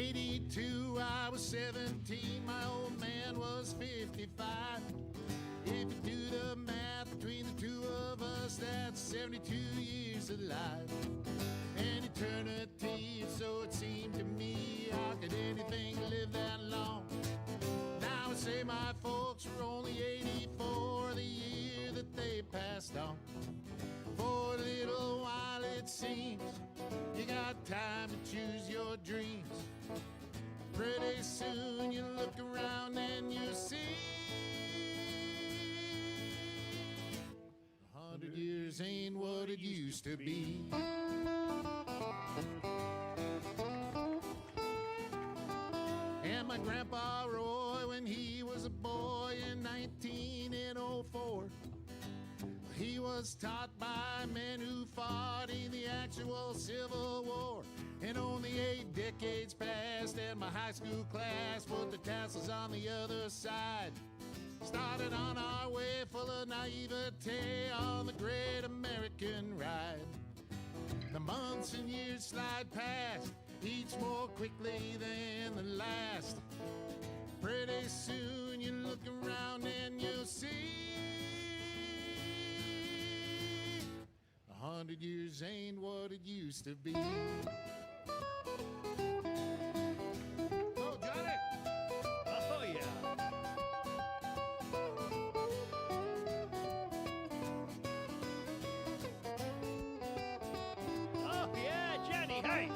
'82, I was 17, my old man was 55. If you do the math between the two of us, that's 72 years of life. An eternity, so it seemed to me. How could anything live that long? Now I say my folks were only 84 the year that they passed on. For a little while it seems you got time to choose your dreams. Pretty soon you look around and you see 100 years ain't what it used to be. And my grandpa Roy, when he was a boy in 1904, he was taught by men who fought in the actual Civil War. And only 8 decades passed and my high school class put the tassels on the other side. Started on our way full of naivete on the great American ride. The months and years slide past, each more quickly than the last. Pretty soon you look around and you'll see 100 years ain't what it used to be. Oh, Johnny! Oh, yeah. Oh, yeah, Johnny, hey!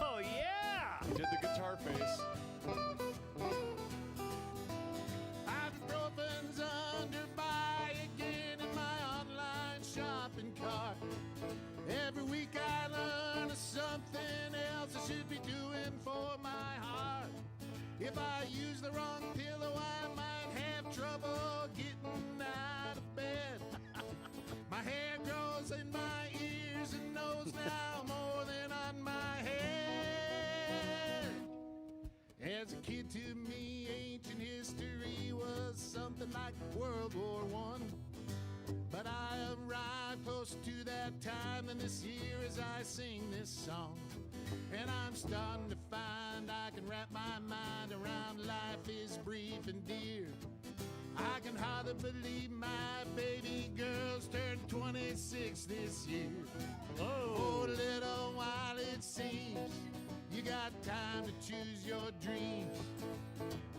Oh, yeah! He did the guitar face. Ibuprofen's under buy again in my online shopping cart. Every week I learn of something else I should be doing for my heart. If I use the wrong pillow, I might have trouble getting out of bed. My hair grows in my ears and nose now more than on my head. As a kid, to me, ancient history was something like World War I. But I arrived close to that time than this year as I sing this song. And I'm starting to find I can wrap my mind around life is brief and dear. I can hardly believe my baby girl's turned 26 this year. For a little while it seems you got time to choose your dreams.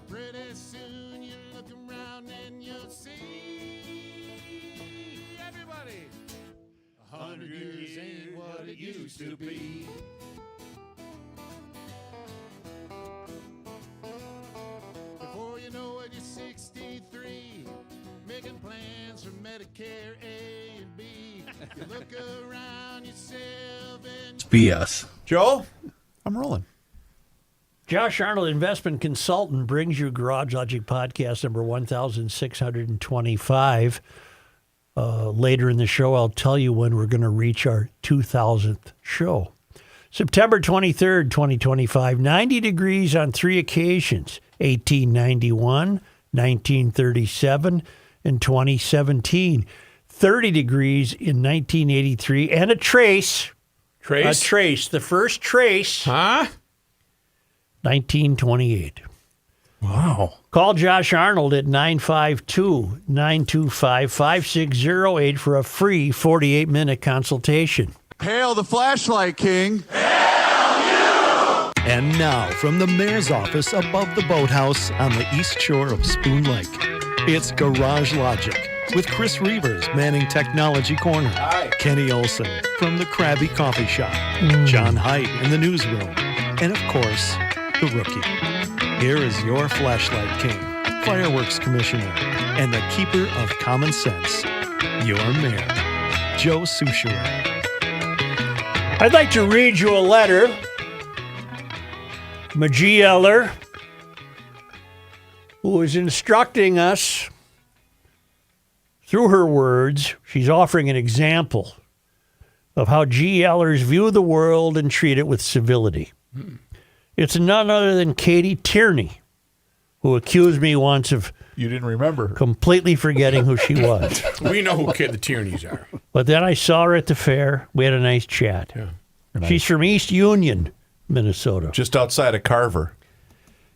Pretty soon you look around and you'll see everybody 100 years ain't what it used to be. Before you know it, you're 63, making plans for Medicare A and B. You look around yourself and BS. Joe? I'm rolling. Josh Arnold, investment consultant, brings you Garage Logic podcast number 1625. Later in the show, I'll tell you when we're going to reach our 2000th show. September 23rd, 2025, 90 degrees on 3 occasions, 1891, 1937, and 2017. 30 degrees in 1983, and a trace. Trace? A trace. The first trace. Huh? 1928. Wow. Call Josh Arnold at 952-925-5608 for a free 48-minute consultation. Hail the flashlight king. And now, from the mayor's office above the boathouse on the east shore of Spoon Lake, it's Garage Logic with Chris Reavers manning Technology Corner, Kenny Olson from the Krabby Coffee Shop, John Haidt in the newsroom, and of course, the Rookie. Here is your flashlight king, fireworks commissioner, and the keeper of common sense, your mayor, Joe Soucheray. I'd like to read you a letter from a GLer who is instructing us Through her words, she's offering an example of how GLers view the world and treat it with civility. It's none other than Katie Tierney, who accused me once of You didn't remember her. completely forgetting who she was. We know who the Tierneys are. But then I saw her at the fair. We had a nice chat. Yeah. She's from East Union, Minnesota, Just outside of Carver.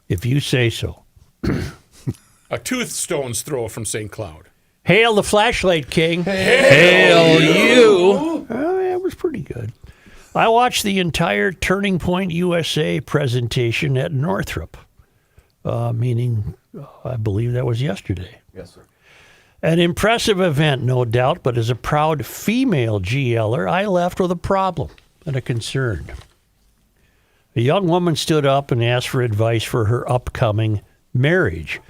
if you say so. A toothstone's throw from St. Cloud. Hail the Flashlight King. Hail you! Oh, yeah, it was pretty good. I watched the entire Turning Point USA presentation at Northrop, meaning I believe that was yesterday. Yes, sir. An impressive event, no doubt, but as a proud female GLer, I left with a problem and a concern. A young woman stood up and asked for advice for her upcoming marriage.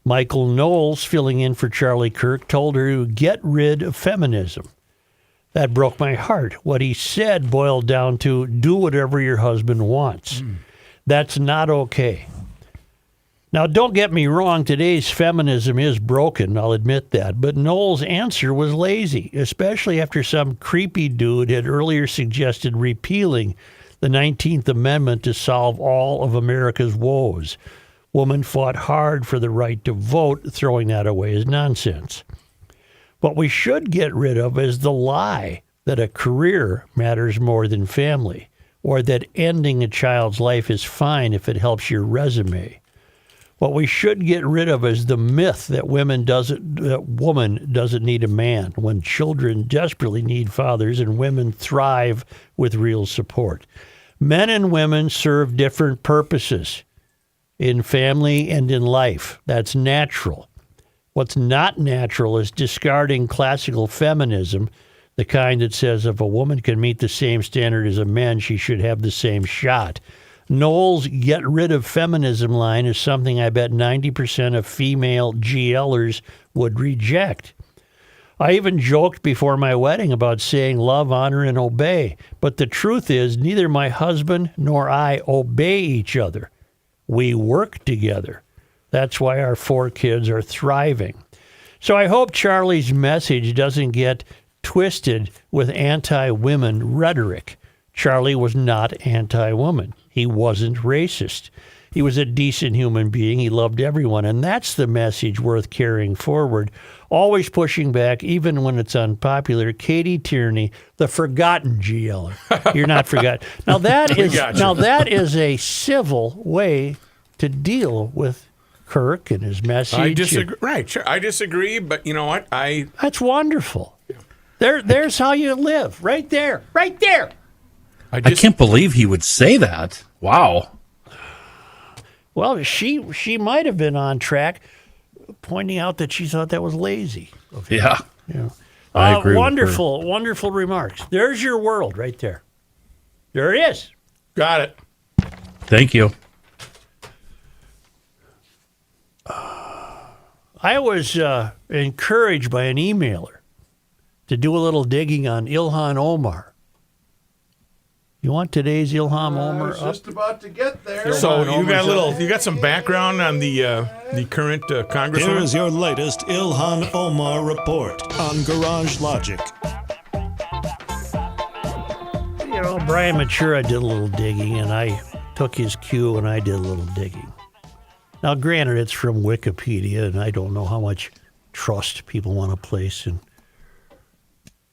Michael Knowles, filling in for Charlie Kirk, told her to get rid of feminism. That broke my heart. What he said boiled down to do whatever your husband wants. That's not okay. Now, don't get me wrong, today's feminism is broken, I'll admit that, but Knowles' answer was lazy, especially after some creepy dude had earlier suggested repealing the 19th Amendment to solve all of America's woes. Woman fought hard for the right to vote, throwing that away is nonsense. What we should get rid of is the lie that a career matters more than family, or that ending a child's life is fine if it helps your resume. What we should get rid of is the myth that woman doesn't need a man, when children desperately need fathers and women thrive with real support. Men and women serve different purposes in family and in life. That's natural. What's not natural is discarding classical feminism, the kind that says if a woman can meet the same standard as a man, she should have the same shot. Knowles' get rid of feminism line is something I bet 90% of female GLers would reject. I even joked before my wedding about saying love, honor, and obey. But the truth is, neither my husband nor I obey each other. We work together. That's why our 4 kids are thriving. So I hope Charlie's message doesn't get twisted with anti-women rhetoric. Charlie was not anti-woman. He wasn't racist. He was a decent human being. He loved everyone. And that's the message worth carrying forward. Always pushing back, even when it's unpopular. Katie Tierney, the forgotten GLer. You're not forgotten. Now that is a civil way to deal with Kirk and his message. I disagree. Right, sure. I disagree, but you know what? That's wonderful. There's how you live. Right there. Right there. I can't believe he would say that. Wow. Well, she might have been on track, pointing out that she thought that was lazy. Yeah. Yeah. I agree. Wonderful, wonderful remarks. There's your world right there. There it is. Got it. Thank you. I was encouraged by an emailer to do a little digging on Ilhan Omar. You want today's Ilhan Omar up? Just about to get there. So you got some background on the current Here congresswoman? is your latest Ilhan Omar report on Garage Logic. You know, Brian Matura did a little digging, and I took his cue, and I did a little digging. Now, granted, it's from Wikipedia, and I don't know how much trust people want to place in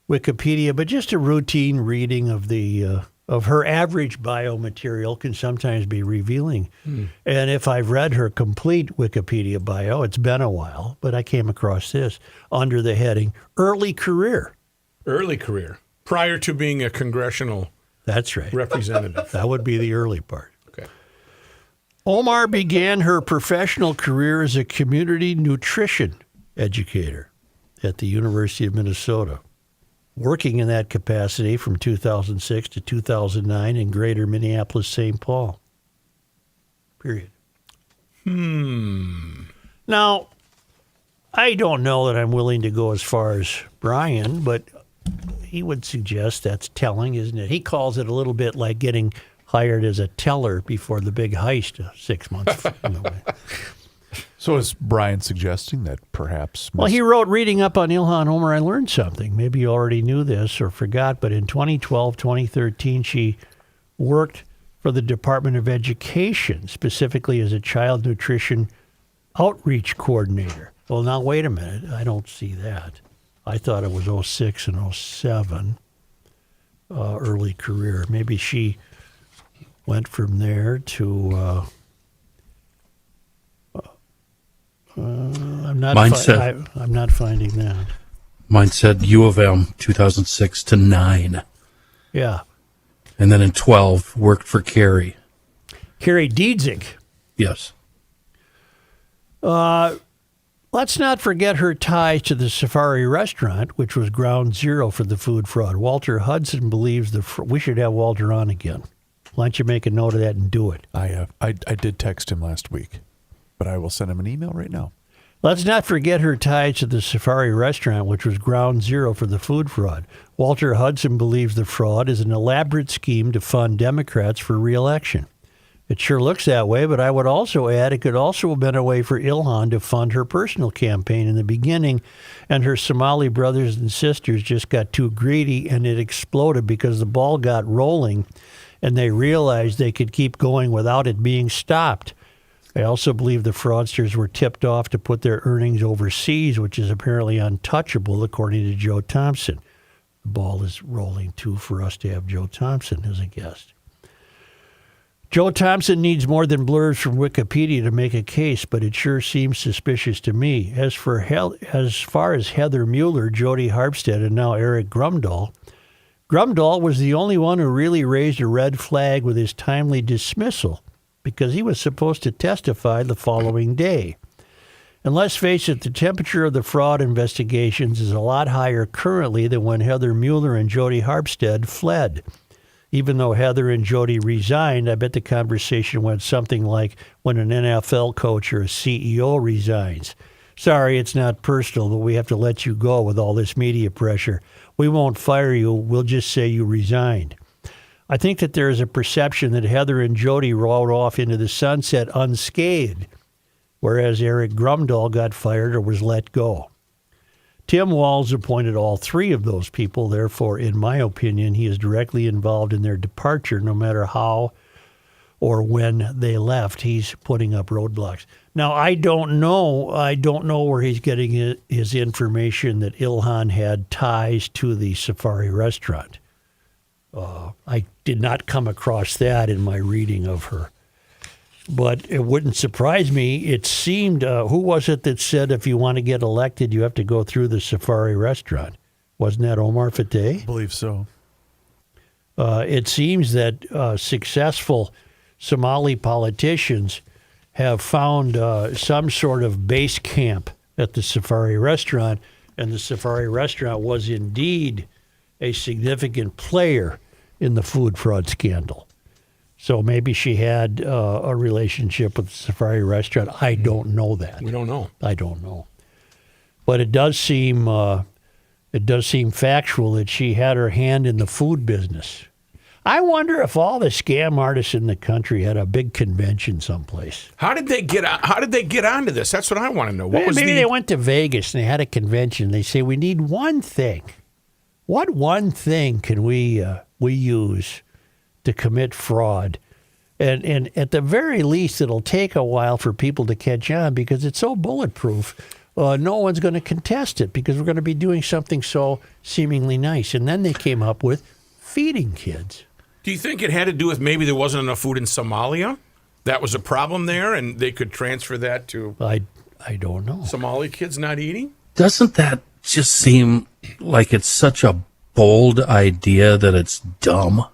Wikipedia, but just a routine reading of the of her average bio material can sometimes be revealing. And if I've read her complete Wikipedia bio, it's been a while, but I came across this under the heading Early Career. Early career, prior to being a congressional That's right. representative. That would be the early part. Okay. Omar began her professional career as a community nutrition educator at the University of Minnesota, working in that capacity from 2006 to 2009 in greater Minneapolis-St. Paul. Period. Now, I don't know that I'm willing to go as far as Brian, but he would suggest that's telling, isn't it? He calls it a little bit like getting hired as a teller before the big heist 6 months. So is Brian suggesting that perhaps... Well, he wrote, reading up on Ilhan Omar, I learned something. Maybe you already knew this or forgot, but in 2012, 2013, she worked for the Department of Education, specifically as a child nutrition outreach coordinator. Well, now, wait a minute. I don't see that. I thought it was 06 and 07, early career. Maybe she went from there to... I'm not finding that. Mine said U of M 2006 to 9. Yeah. And then in 12, worked for Carrie. Carrie Diedzig. Yes. Let's not forget her ties to the Safari restaurant, which was ground zero for the food fraud. Walter Hudson believes we should have Walter on again. Why don't you make a note of that and do it? I did text him last week, but I will send him an email right now. Let's not forget her ties to the Safari restaurant, which was ground zero for the food fraud. Walter Hudson believes the fraud is an elaborate scheme to fund Democrats for re-election. It sure looks that way, but I would also add it could also have been a way for Ilhan to fund her personal campaign in the beginning, and her Somali brothers and sisters just got too greedy, and it exploded because the ball got rolling, and they realized they could keep going without it being stopped. I also believe the fraudsters were tipped off to put their earnings overseas, which is apparently untouchable, according to Joe Thompson. The ball is rolling, too, for us to have Joe Thompson as a guest. Joe Thompson needs more than blurbs from Wikipedia to make a case, but it sure seems suspicious to me. As far as Heather Mueller, Jody Harpstead, and now Eric Grumdahl was the only one who really raised a red flag with his timely dismissal, because he was supposed to testify the following day. And let's face it, the temperature of the fraud investigations is a lot higher currently than when Heather Mueller and Jody Harpstead fled. Even though Heather and Jody resigned, I bet the conversation went something like when an NFL coach or a CEO resigns. Sorry, it's not personal, but we have to let you go with all this media pressure. We won't fire you. We'll just say you resigned. I think that there is a perception that Heather and Jody rode off into the sunset unscathed, whereas Eric Grumdahl got fired or was let go. Tim Walz appointed all three of those people. Therefore, in my opinion, he is directly involved in their departure, no matter how or when they left. He's putting up roadblocks. Now, I don't know where he's getting his information that Ilhan had ties to the Safari restaurant. I did not come across that in my reading of her. But it wouldn't surprise me. It seemed, who was it that said if you want to get elected, you have to go through the Safari restaurant? Wasn't that Omar Fateh? I believe so. It seems that successful Somali politicians have found some sort of base camp at the Safari restaurant, and the Safari restaurant was indeed a significant player in the food fraud scandal. So maybe she had a relationship with the Safari restaurant. I don't know that. We don't know. I don't know. But it does seem factual that she had her hand in the food business. I wonder if all the scam artists in the country had a big convention someplace. How did they get onto this? That's what I want to know. Maybe they went to Vegas and they had a convention. They say, we need one thing. What one thing can we use to commit fraud? And at the very least, it'll take a while for people to catch on because it's so bulletproof. No one's going to contest it because we're going to be doing something so seemingly nice. And then they came up with feeding kids. Do you think it had to do with maybe there wasn't enough food in Somalia? That was a problem there, and they could transfer that to I don't know. Somali kids not eating? Doesn't that just seem like it's such a bold idea that it's dumb?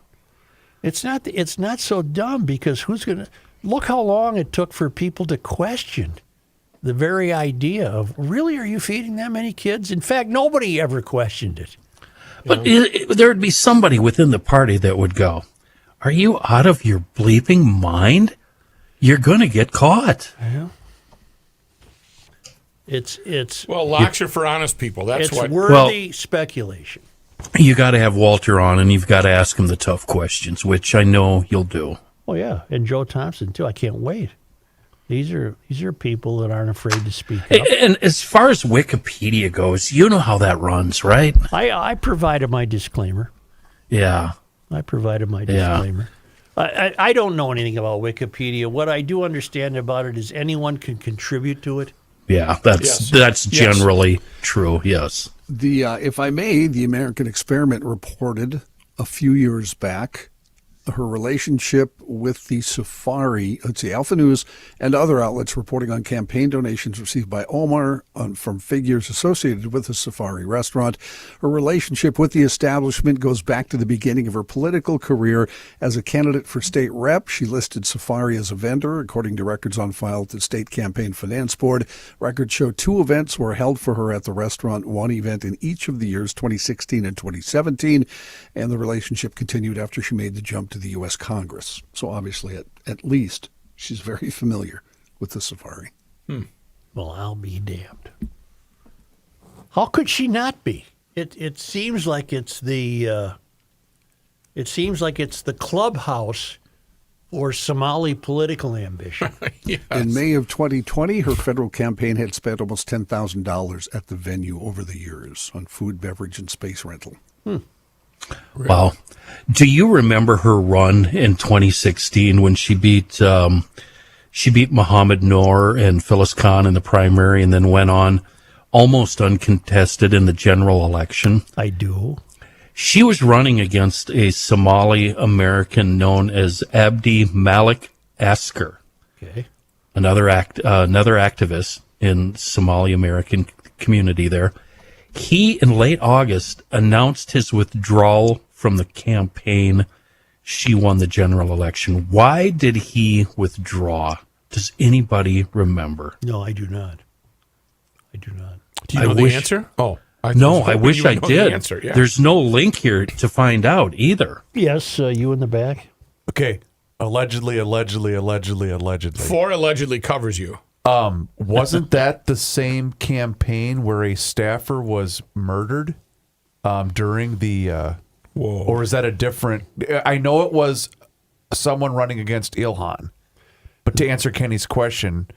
It's not so dumb because who's going to look how long it took for people to question the very idea of, really, are you feeding that many kids? In fact, nobody ever questioned it. But there would be somebody within the party that would go, are you out of your bleeping mind? You're going to get caught. Yeah. It's locks are for honest people. That's it's worthy speculation. You got to have Walter on, and you've got to ask him the tough questions, which I know you'll do. Oh, yeah, and Joe Thompson, too. I can't wait. These are people that aren't afraid to speak up. And as far as Wikipedia goes, you know how that runs, right? I provided my disclaimer. Yeah. I provided my disclaimer. I don't know anything about Wikipedia. What I do understand about it is anyone can contribute to it. Yeah, that's generally true, yes. If I may, the American Experiment reported a few years back her relationship with the Safari, Alpha News and other outlets reporting on campaign donations received by Omar from figures associated with the Safari restaurant. Her relationship with the establishment goes back to the beginning of her political career as a candidate for state rep. She listed Safari as a vendor, according to records on file at the State Campaign Finance Board. Records show 2 events were held for her at the restaurant, one event in each of the years 2016 and 2017, and the relationship continued after she made the jump to the U.S. Congress. So obviously, at least, she's very familiar with the Safari. Well, I'll be damned. How could she not be? It seems like it's the clubhouse for Somali political ambition. Yes. In May of 2020, her federal campaign had spent almost $10,000 at the venue over the years on food, beverage, and space rental. Wow. Do you remember her run in 2016 when she beat Mohammed Noor and Phyllis Khan in the primary and then went on almost uncontested in the general election? I do. She was running against a Somali American known as Abdi Malik Asker, Okay. another activist in Somali American community there. He, in late August, announced his withdrawal from the campaign. She won the general election. Why did he withdraw? Does anybody remember? No, I do not. Do you know the answer? Oh, I wish I did. The answer, yeah. There's no link here to find out either. Yes, you in the back. Okay. Allegedly. 4 allegedly covers you. Wasn't that the same campaign where a staffer was murdered during the or is that a different? I know it was someone running against Ilhan, but to answer Kenny's question,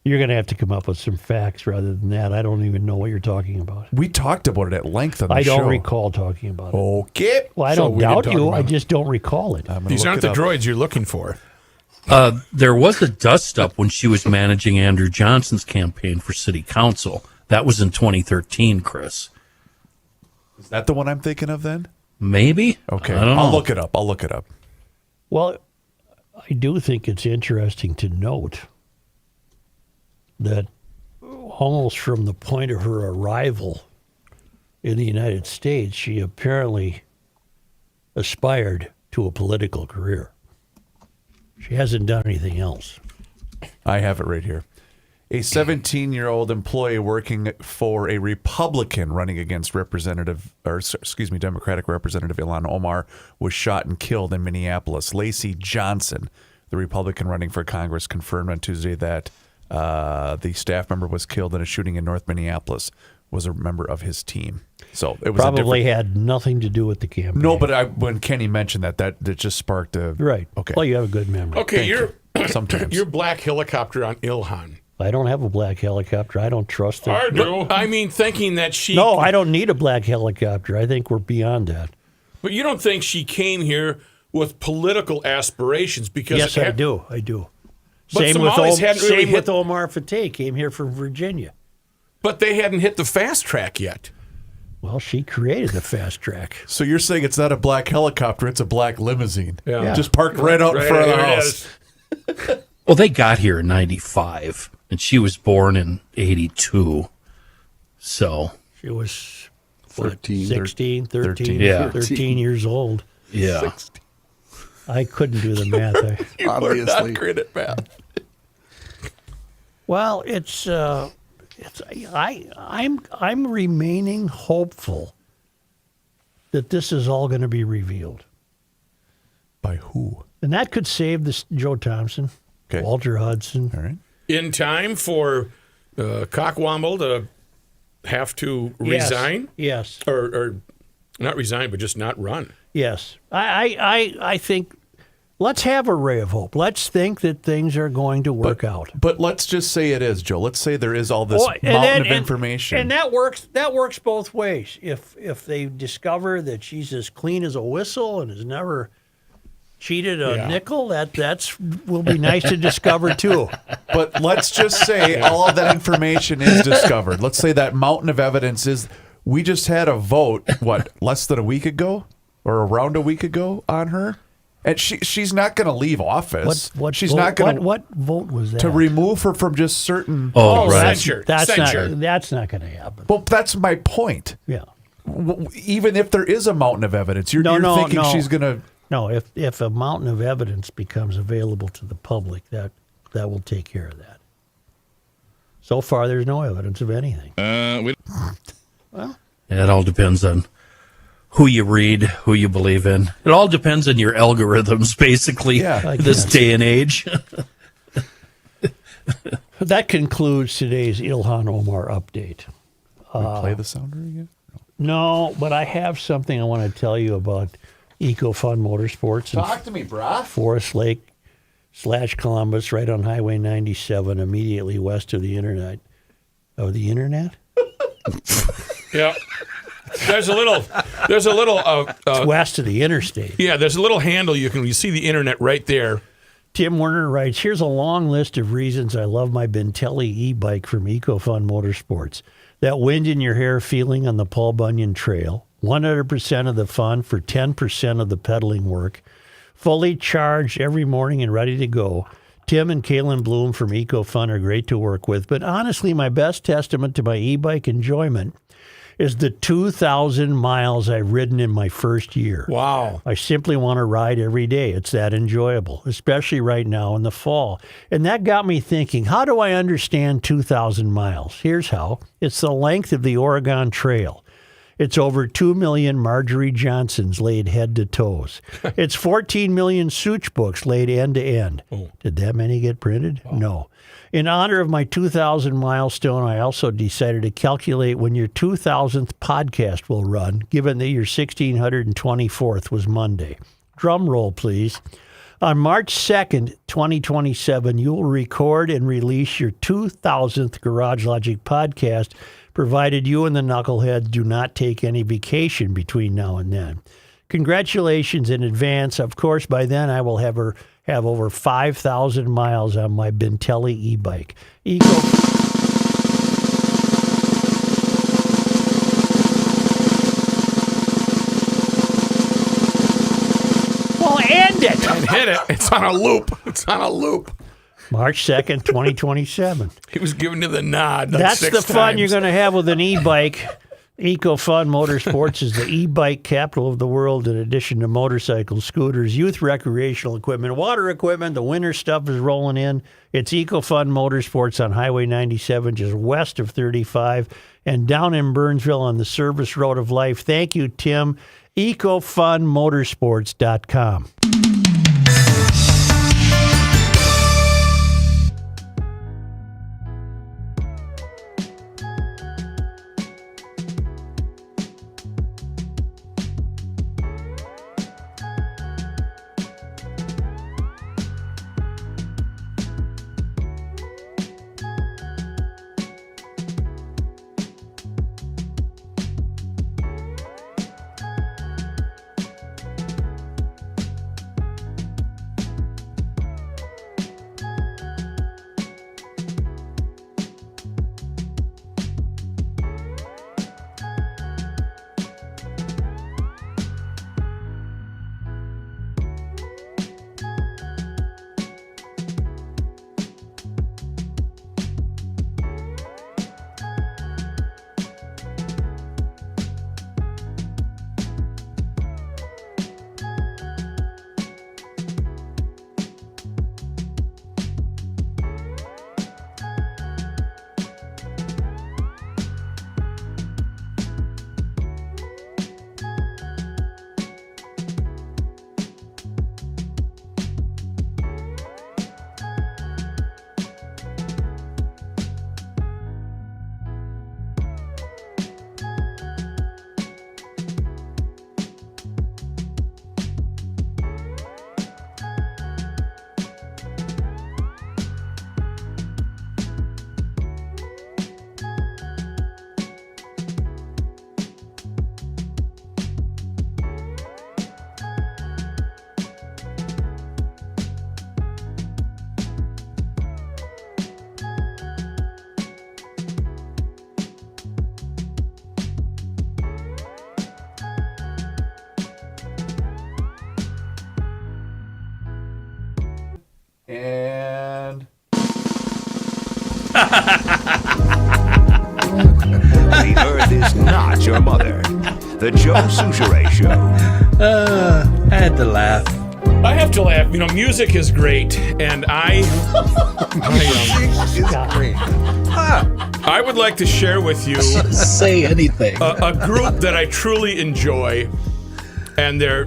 You're going to have to come up with some facts rather than that. I don't even know what you're talking about. we talked about it at length on the I show. don't recall talking about it. Okay. Well, I So don't we didn't doubt talk you. about I it. just don't recall it. I'm gonna These look aren't it the up. droids you're looking for. There was a dust-up when she was managing Andrew Johnson's campaign for city council. That was in 2013, Chris. Is that the one I'm thinking of then? Maybe? Okay. I don't know. I'll look it up. Well, I do think it's interesting to note that almost from the point of her arrival in the United States, she apparently aspired to a political career. She hasn't done anything else. I have it right here. A 17-year-old employee working for a Republican running against Democratic Representative Ilhan Omar was shot and killed in Minneapolis. Lacey Johnson, the Republican running for Congress, confirmed on Tuesday that the staff member was killed in a shooting in North Minneapolis, was a member of his team. So it was Probably had nothing to do with the campaign. No, but when Kenny mentioned that just sparked a... Right. Okay. Well, you have a good memory. Okay, Sometimes. you're black helicopter on Ilhan. I don't have a black helicopter. I don't trust it. I do. I mean, thinking that she... No, I don't need a black helicopter. I think we're beyond that. But you don't think she came here with political aspirations because... Yes, I do. I do. But Same Somalis hadn't really with hit- Omar Fateh. Came here from Virginia. But they hadn't hit the fast track yet. Well, she created the fast track. So you're saying it's not a black helicopter, it's a black limousine. Yeah. Just parked right out in front of the there it house. is. Well, they got here in 95, and she was born in 82. So, She was 13, 16, 13, 13. Yeah. 13 years old. yeah. I couldn't do the math. You are Obviously. not great at math. Well, I'm remaining hopeful that this is all going to be revealed. By who? And that could save this Joe Thompson, Okay. Walter Hudson. All right. In time for Cockwomble to have to resign? Yes. Or not resign, but just not run. Yes. I think Let's have a ray of hope. Let's think that things are going to work out. But let's just say it is, Joe. Let's say there is all this And mountain of information. And that works. That works both ways. If they discover that she's as clean as a whistle and has never cheated a nickel, that's will be nice to discover too. But let's just say all of that information is discovered. Let's say that mountain of evidence is. We just had a vote. Less than a week ago, or around a week ago, on her. And she's not going to leave office. She's not going to. What vote was that? To remove her from just certain. Right. Censure. That's not going to happen. Well, that's my point. Yeah. Even if there is a mountain of evidence, you're thinking she's going to. No, if a mountain of evidence becomes available to the public, that will take care of that. So far, there's no evidence of anything. It all depends on who you read, who you believe in. It all depends on your algorithms, basically, this day and age. That concludes today's Ilhan Omar update. Play the sounder again? No, but I have something I want to tell you about EcoFun Motorsports. Talk to me, brah. Forest Lake / Columbus, right on Highway 97, immediately west of the internet. Of the internet? Yeah. There's a little. It's west of the interstate. Yeah, there's a little handle you see the internet right there. Tim Werner writes, here's a long list of reasons I love my Bentelli e-bike from EcoFun Motorsports. That wind in your hair feeling on the Paul Bunyan Trail, 100% of the fun for 10% of the pedaling work, fully charged every morning and ready to go. Tim and Kaylin Bloom from EcoFun are great to work with, but honestly, my best testament to my e-bike enjoyment is the 2,000 miles I've ridden in my first year. Wow. I simply want to ride every day. It's that enjoyable, especially right now in the fall. And that got me thinking, how do I understand 2,000 miles? Here's how. It's the length of the Oregon Trail. It's over 2 million Marjorie Johnsons laid head to toes. It's 14 million Such books laid end to end. Did that many get printed? Wow. No. In honor of my 2,000 milestone, I also decided to calculate when your 2,000th podcast will run, given that your 1,624th was Monday. Drum roll, please. On March 2nd, 2027, you will record and release your 2,000th Garage Logic podcast, provided you and the knuckleheads do not take any vacation between now and then. Congratulations in advance. Of course, by then I will have over 5,000 miles on my Bentelli e-bike. Well, end it. And hit it. It's on a loop. March 2nd, 2027. He was giving you the nod. Like That's 6 the fun times. you're going to have with an e-bike. EcoFun Motorsports is the e-bike capital of the world. In addition to motorcycles, scooters, youth recreational equipment, water equipment, the winter stuff is rolling in. It's EcoFun Motorsports on Highway 97, just west of 35, and down in Burnsville on the service road of life. Thank you, Tim. EcoFunMotorsports.com. The earth is not your mother. The Joe Souchere Show. I had to laugh. I have to laugh. You know, music is great, and I would like to share with you Say anything. a group that I truly enjoy, and their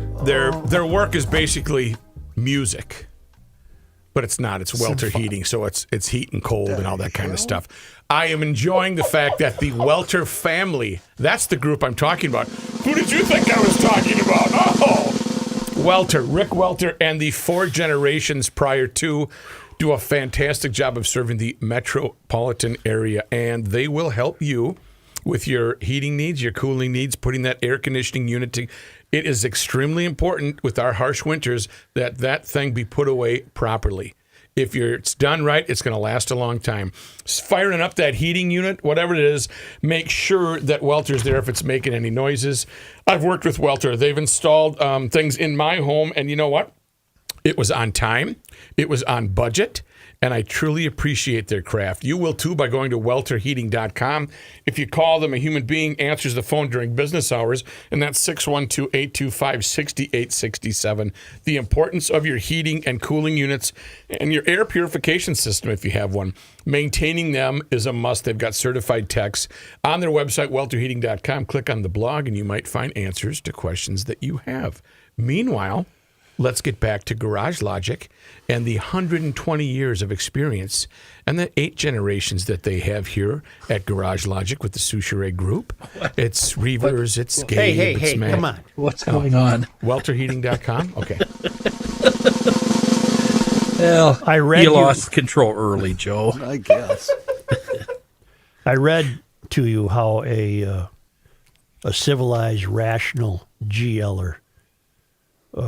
work is basically music, but it's not. It's Welter Heating, so it's heat and cold and all that kind of stuff. I am enjoying the fact that the Welter family, that's the group I'm talking about. Who did you think I was talking about? Oh, Welter, Rick Welter, and the 4 generations prior to do a fantastic job of serving the metropolitan area, and they will help you with your heating needs, your cooling needs, putting that air conditioning unit to. It is extremely important with our harsh winters that that thing be put away properly. If it's done right, it's going to last a long time. Firing up that heating unit, whatever it is, make sure that Welter's there if it's making any noises. I've worked with Welter. They've installed things in my home, and you know what? It was on time. It was on budget. And I truly appreciate their craft. You will too by going to welterheating.com. If you call them, a human being answers the phone during business hours, and that's 612-825-6867. The importance of your heating and cooling units and your air purification system, if you have one. Maintaining them is a must. They've got certified techs. On their website, welterheating.com, click on the blog, and you might find answers to questions that you have. Meanwhile, let's get back to Garage Logic and the 120 years of experience and the 8 generations that they have here at Garage Logic with the Souchere Group. It's Reavers, it's Gabe, it's Matt. Come on. What's going on? Welterheating.com? Okay. Well, I read you you- lost control early, Joe. I guess. I read to you how a civilized, rational GLer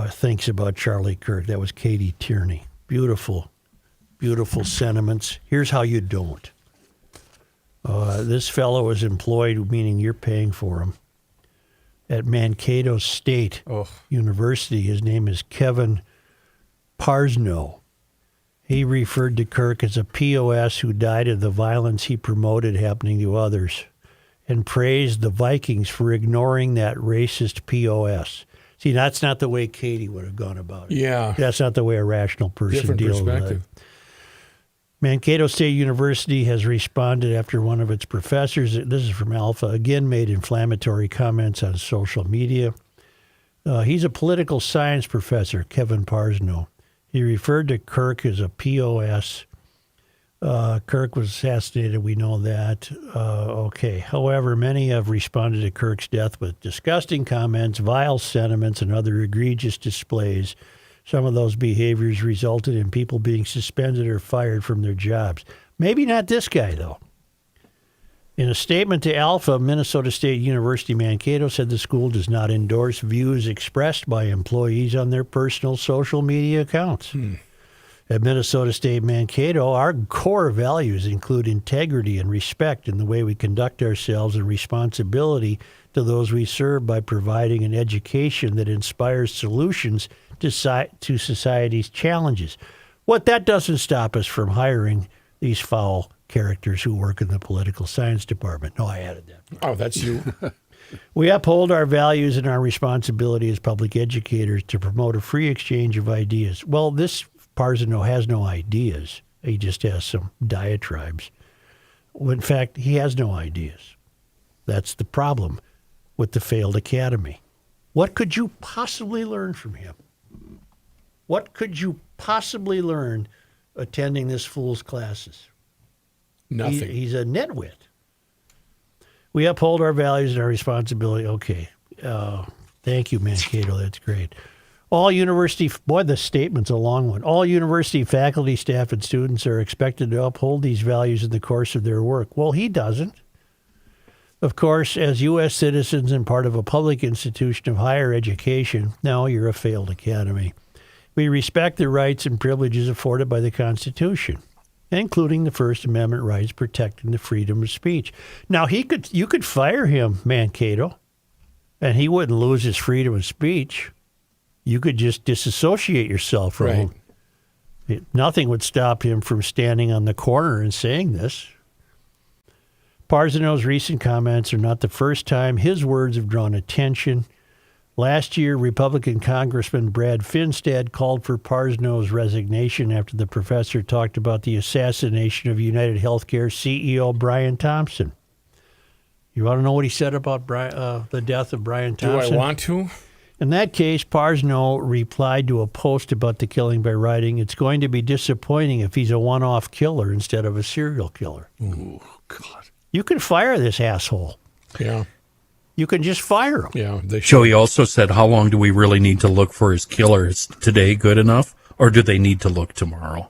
thinks about Charlie Kirk. That was Katie Tierney. Beautiful, beautiful sentiments. Here's how you don't. This fellow is employed, meaning you're paying for him, at Mankato State University. His name is Kevin Parsno. He referred to Kirk as a POS who died of the violence he promoted happening to others, and praised the Vikings for ignoring that racist POS. See, that's not the way Katie would have gone about it. Yeah. That's not the way a rational person Different deals with it. perspective. Mankato State University has responded after one of its professors, this is from Alpha, again made inflammatory comments on social media. He's a political science professor, Kevin Parsno. He referred to Kirk as a POS. Kirk was assassinated, we know that. Okay. However, many have responded to Kirk's death with disgusting comments, vile sentiments, and other egregious displays. Some of those behaviors resulted in people being suspended or fired from their jobs. Maybe not this guy, though. In a statement to Alpha, Minnesota State University Mankato said the school does not endorse views expressed by employees on their personal social media accounts. At Minnesota State Mankato, our core values include integrity and respect in the way we conduct ourselves and responsibility to those we serve by providing an education that inspires solutions to society's challenges. What that doesn't stop us from hiring these foul characters who work in the political science department. No, I added that. Oh, that's you. We uphold our values and our responsibility as public educators to promote a free exchange of ideas. Well, this Parsano has no ideas. He just has some diatribes. Well, in fact, he has no ideas. That's the problem with the failed academy. What could you possibly learn from him? What could you possibly learn attending this fool's classes? Nothing. He's a nitwit. We uphold our values and our responsibility. Okay. Thank you, Mankato. That's great. All university, boy, the statement's a long one. All university faculty, staff, and students are expected to uphold these values in the course of their work. Well, he doesn't. Of course, as U.S. citizens and part of a public institution of higher education, now you're a failed academy. We respect the rights and privileges afforded by the Constitution, including the First Amendment rights protecting the freedom of speech. Now, you could fire him, Mankato, and he wouldn't lose his freedom of speech. You could just disassociate yourself from him. Nothing would stop him from standing on the corner and saying this. Parsonow's recent comments are not the first time his words have drawn attention. Last year, Republican Congressman Brad Finstad called for Parsonow's resignation after the professor talked about the assassination of United Healthcare CEO Brian Thompson. You want to know what he said about the death of Brian Thompson? Do I want to? In that case, Parsnow replied to a post about the killing by writing, "It's going to be disappointing if he's a one-off killer instead of a serial killer." Oh, God. You can fire this asshole. Yeah. You can just fire him. Yeah. They should. Joey also said, how long do we really need to look for his killer? Is today good enough, or do they need to look tomorrow?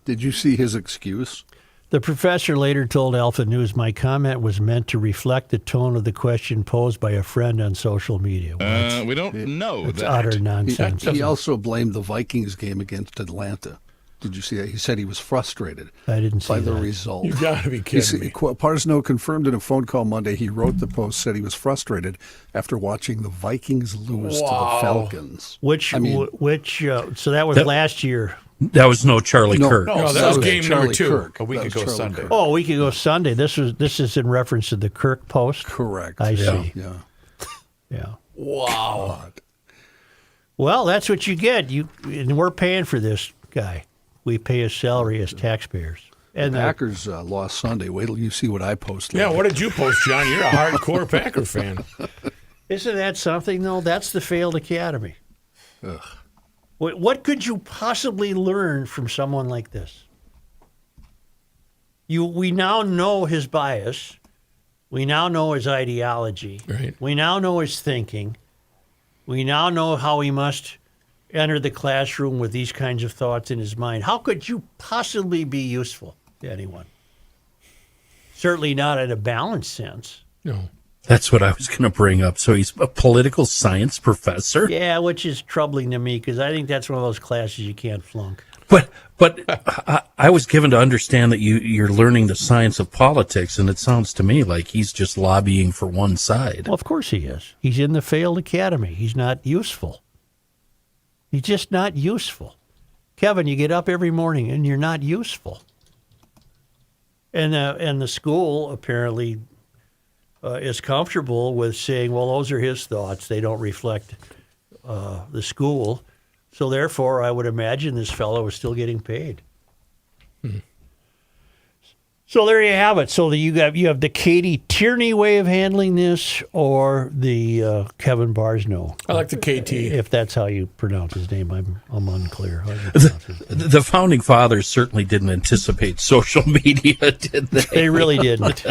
Did you see his excuse? The professor later told Alpha News, "My comment was meant to reflect the tone of the question posed by a friend on social media." Well, We don't know it's that. utter nonsense. He also blamed the Vikings game against Atlanta. Did you see that? He said he was frustrated I didn't see by the that. result. You got to be kidding me. Parsnow confirmed in a phone call Monday. He wrote the post, said he was frustrated after watching the Vikings lose to the Falcons. So that was last year. That was no Charlie Kirk. No, that was game Charlie number 2. Kirk. A week That was ago Charlie Sunday. Kirk. Oh, a week ago Sunday. This is in reference to the Kirk post. Correct. I see. Yeah. Yeah. Wow. Well, that's what you get. And we're paying for this guy. We pay his salary as taxpayers. And The Packers lost Sunday. Wait till you see what I posted. Yeah, what did you post, John? You're a hardcore Packer fan. isn't that something, though? That's the failed academy. Ugh. What could you possibly learn from someone like this? We now know his bias. We now know his ideology. Right. We now know his thinking. We now know how he must enter the classroom with these kinds of thoughts in his mind. How could you possibly be useful to anyone? Certainly not in a balanced sense. No. That's what I was going to bring up. So he's a political science professor? Yeah, which is troubling to me because I think that's one of those classes you can't flunk. But I was given to understand that you're learning the science of politics, and it sounds to me like he's just lobbying for one side. Well, of course he is. He's in the failed academy. He's not useful. He's just not useful. Kevin, you get up every morning and you're not useful. And the school apparently is comfortable with saying, well, those are his thoughts. They don't reflect the school. So therefore, I would imagine this fellow is still getting paid. So there you have it. So you have the Katie Tierney way of handling this, or the Kevin Barsnow. I like the KT. If that's how you pronounce his name, I'm unclear. How you pronounce his name. The founding fathers certainly didn't anticipate social media, did they? They really didn't.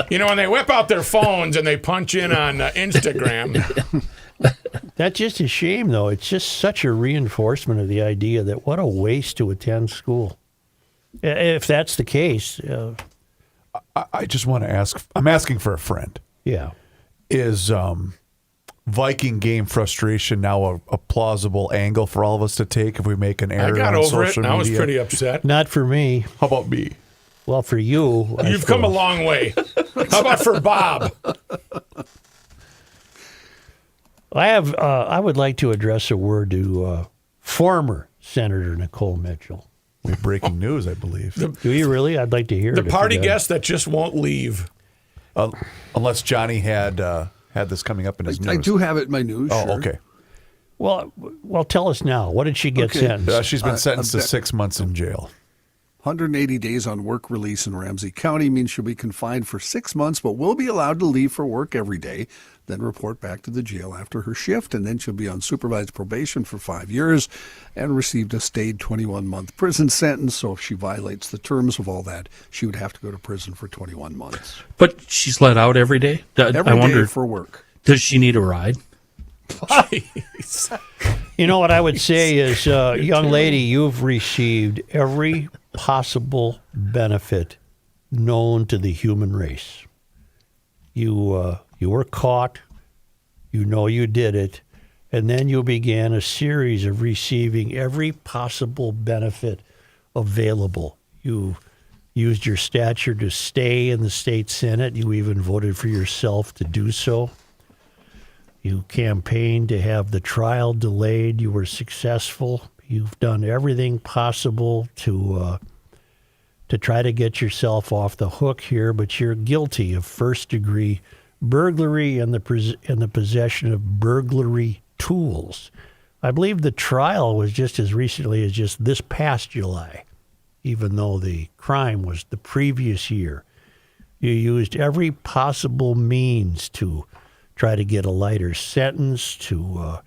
You know, when they whip out their phones and they punch in on Instagram. That's just a shame, though. It's just such a reinforcement of the idea that what a waste to attend school. If that's the case, I just want to ask. I'm asking for a friend. yeah. Is Viking game frustration now a plausible angle for all of us to take if we make an I error got on over it, social and I was media? pretty upset. Not for me. How about me? Well, for you. I You've come a suppose. long way. How about for Bob? I would like to address a word to former Senator Nicole Mitchell. We have breaking news, I believe. Do you really? I'd like to hear The it. if you party got it. guest that just won't leave. Unless Johnny had this coming up in his news. I do have it in my news. Oh, sure. okay. Well, tell us now. What did she get Okay. sentenced? She's been sentenced to 6 months in jail. 180 days on work release in Ramsey County means she'll be confined for 6 months, but will be allowed to leave for work every day, then report back to the jail after her shift, and then she'll be on supervised probation for 5 years and received a stayed 21-month prison sentence. So if she violates the terms of all that, she would have to go to prison for 21 months. But she's let out every day? Every I wonder, day for work. does she need a ride? You know what I would say is, young lady, you've received every possible benefit known to the human race. You were caught. You know you did it. And then you began a series of receiving every possible benefit available. You used your stature to stay in the state Senate. You even voted for yourself to do so. You campaigned to have the trial delayed. You were successful. You've done everything possible to to try to get yourself off the hook here, but you're guilty of first-degree burglary and the possession of burglary tools. I believe the trial was just as recently as just this past July, even though the crime was the previous year. You used every possible means to try to get a lighter sentence, to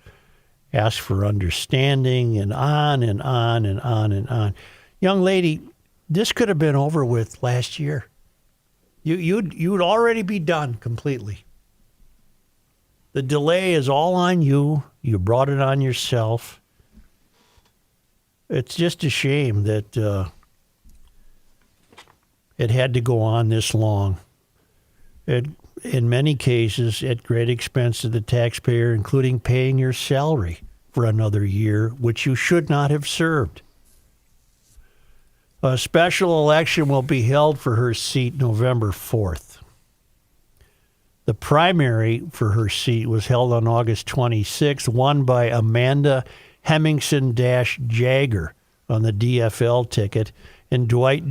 ask for understanding, and on and on and on and on. Young lady, this could have been over with last year. You'd already be done completely. The delay is all on you. You brought it on yourself. It's just a shame that it had to go on this long. In many cases, at great expense to the taxpayer, including paying your salary for another year, which you should not have served. A special election will be held for her seat November 4th. The primary for her seat was held on August 26th, won by Amanda Hemmingson-Jagger on the DFL ticket and Dwight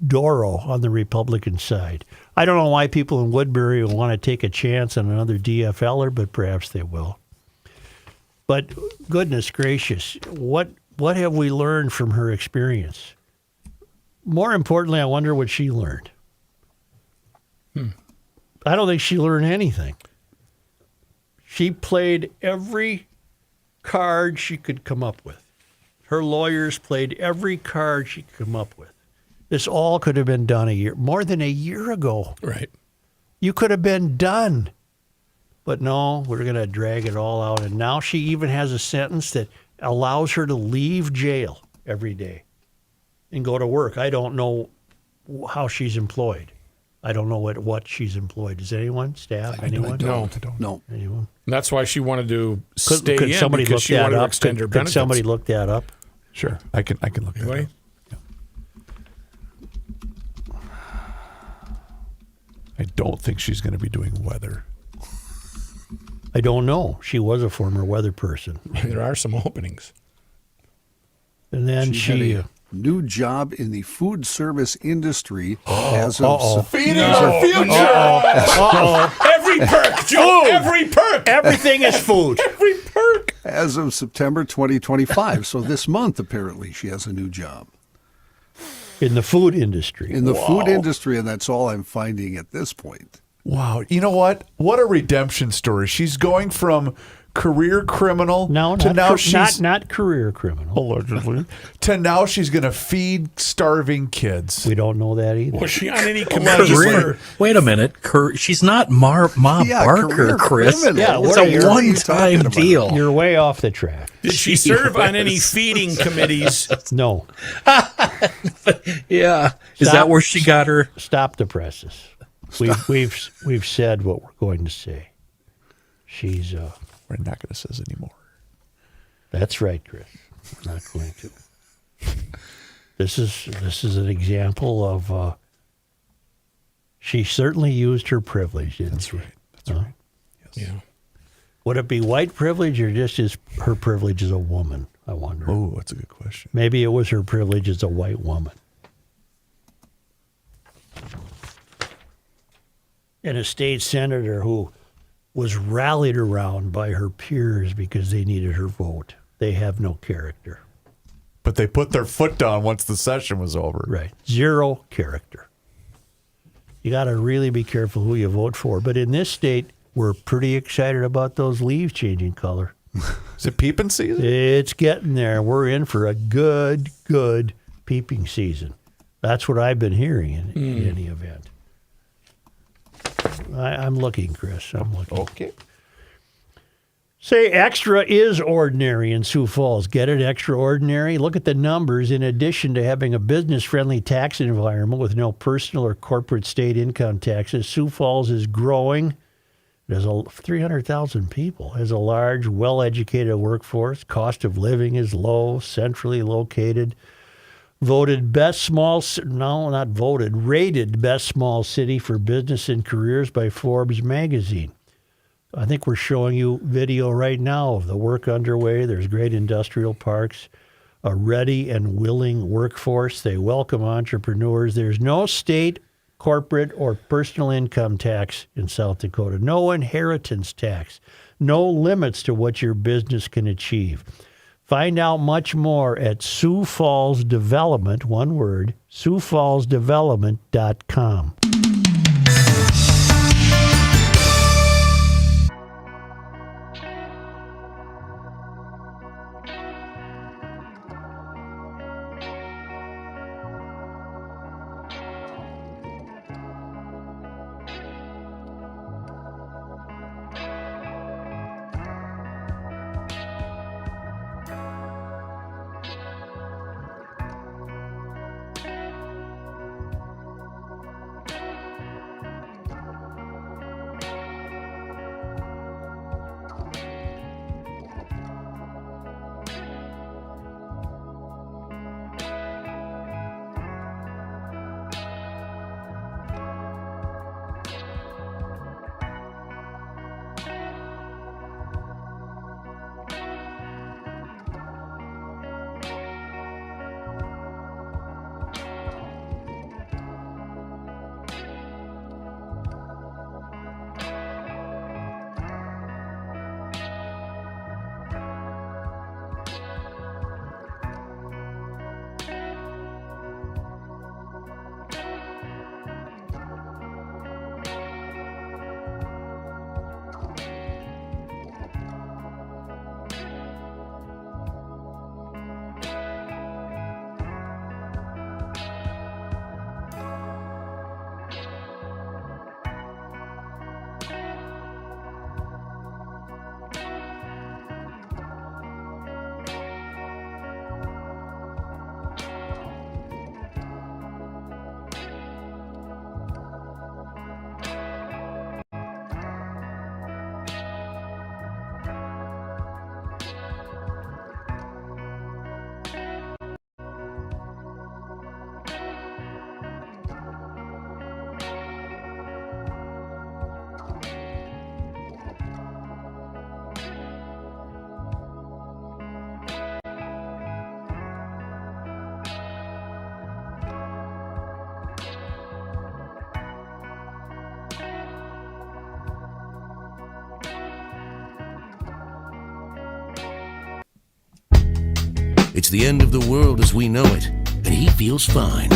Doro on the Republican side. I don't know why people in Woodbury will want to take a chance on another DFLer, but perhaps they will. But goodness gracious, what have we learned from her experience? More importantly, I wonder what she learned. I don't think she learned anything. She played every card she could come up with. Her lawyers played every card she could come up with. This all could have been done more than a year ago. Right. You could have been done. But no, we're going to drag it all out. And now she even has a sentence that allows her to leave jail every day and go to work. I don't know how she's employed. I don't know what she's employed. Does anyone? Staff? Anyone? I don't. No. Anyone? And that's why she wanted to stay Could in somebody because look she that wanted to up? extend her Could benefits. somebody look that up? Sure, I can look at Anyway? it. I don't think she's going to be doing weather. I don't know. She was a former weather person. There are some openings. And then She had a new job in the food service industry as of Feeding our future. Every perk, Joe. Every perk. everything is food. Every perk. as of September 2025. So this month, apparently, she has a new job In the food industry. in the food industry, and that's all I'm finding at this point. Wow. You know what? What a redemption story. She's going from career criminal No, to now not, she's not career criminal. allegedly to now she's going to feed starving kids. We don't know that either. Was she on any committees Career. for? Wait a minute. She's not Ma Yeah, Barker, career Chris. criminal. Yeah, It's what are you a talking one-time about? deal. You're way off the track. Did she serve on any feeding committees? No. Yeah. Is Stop. that where she got her? Stop the presses. We've said what we're going to say. She's We're not going to say this anymore. that's right, Chris. We're not going to. This is an example of she certainly used her privilege, didn't she? That's right. Yeah. Would it be white privilege or just her privilege as a woman? I wonder. Oh, that's a good question. Maybe it was her privilege as a white woman. And a state senator who was rallied around by her peers because they needed her vote. They have no character. But they put their foot down once the session was over. Right. Zero character. You got to really be careful who you vote for. But in this state, we're pretty excited about those leaves changing color. Is it peeping season? It's getting there. We're in for a good peeping season. That's what I've been hearing in any event. I'm looking, Chris. I'm looking. Okay. Say extra is ordinary in Sioux Falls. Get it? Extraordinary? Look at the numbers. In addition to having a business-friendly tax environment with no personal or corporate state income taxes, Sioux Falls is growing. There's 300,000 people. Has a large, well-educated workforce. Cost of living is low, centrally located. Rated best small city for business and careers by Forbes magazine. I think we're showing you video right now of the work underway. There's great industrial parks. a ready and willing workforce. They welcome entrepreneurs. There's no state, corporate, or personal income tax in South Dakota. No inheritance tax. No limits to what your business can achieve. Find out much more at Sioux Falls Development, one word, SiouxFallsDevelopment.com. It's the end of the world as we know it, and he feels fine.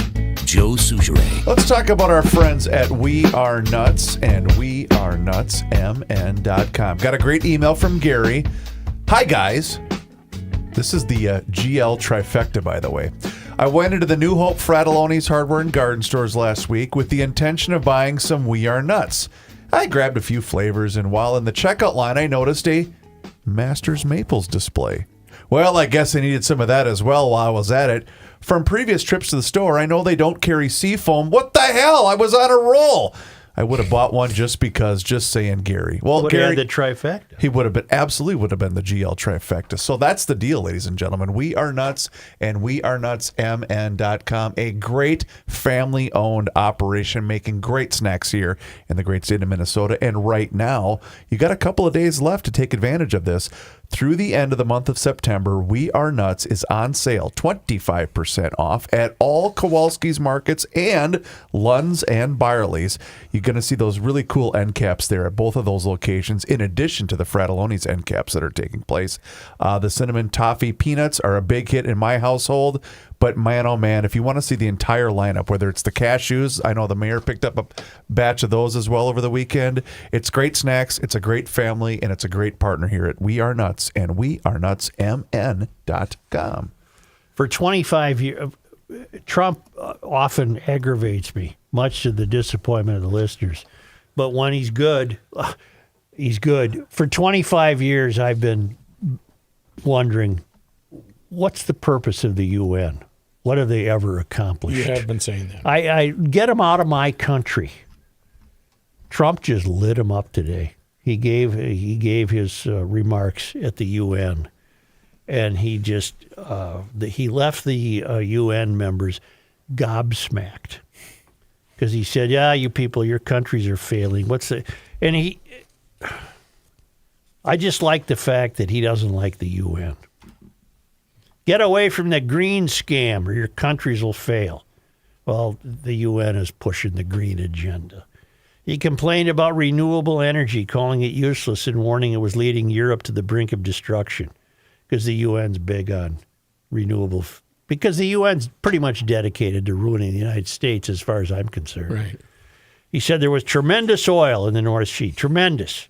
Joe Souchere. Let's talk about our friends at We Are Nuts and wearenutsmn.com. Got a great email from Gary. Hi, guys. This is the GL trifecta, by the way. I went into the New Hope Fratelloni's hardware and garden stores last week with the intention of buying some We Are Nuts. I grabbed a few flavors, and while in the checkout line, I noticed a Master's Maples display. Well, I guess I needed some of that as well while I was at it. From previous trips to the store, I know they don't carry Seafoam. What the hell? I was on a roll. I would have bought one just because, just saying, Gary. Well, Would Gary, have had the trifecta. he would have been, absolutely would have been the GL trifecta. So that's the deal, ladies and gentlemen. We Are Nuts and wearenutsmn.com. A great family-owned operation making great snacks here in the great state of Minnesota. And right now, you got a couple of days left to take advantage of this. Through the end of the month of September, We Are Nuts is on sale, 25% off at all Kowalski's markets and Lund's and Byerly's. You're going to see those really cool end caps there at both of those locations, in addition to the Fratelloni's end caps that are taking place. The cinnamon toffee peanuts are a big hit in my household. But man, oh man, if you want to see the entire lineup, whether it's the cashews, I know the mayor picked up a batch of those as well over the weekend. It's great snacks, it's a great family, and it's a great partner here at We Are Nuts and wearenutsmn.com. For 25 years, Trump often aggravates me, much to the disappointment of the listeners. But when he's good, he's good. For 25 years, I've been wondering, what's the purpose of the UN? What have they ever accomplished? You have been saying that. I get them out of my country. Trump just lit him up today. He gave his remarks at the UN, and he just he left the UN members gobsmacked because he said, "Yeah, you people, your countries are failing." And I just like the fact that he doesn't like the UN. Get away from the green scam or your countries will fail. Well, the UN is pushing the green agenda. He complained about renewable energy, calling it useless and warning it was leading Europe to the brink of destruction because the UN's big on renewable. Because the UN's pretty much dedicated to ruining the United States as far as I'm concerned. Right. He said there was tremendous oil in the North Sea, tremendous.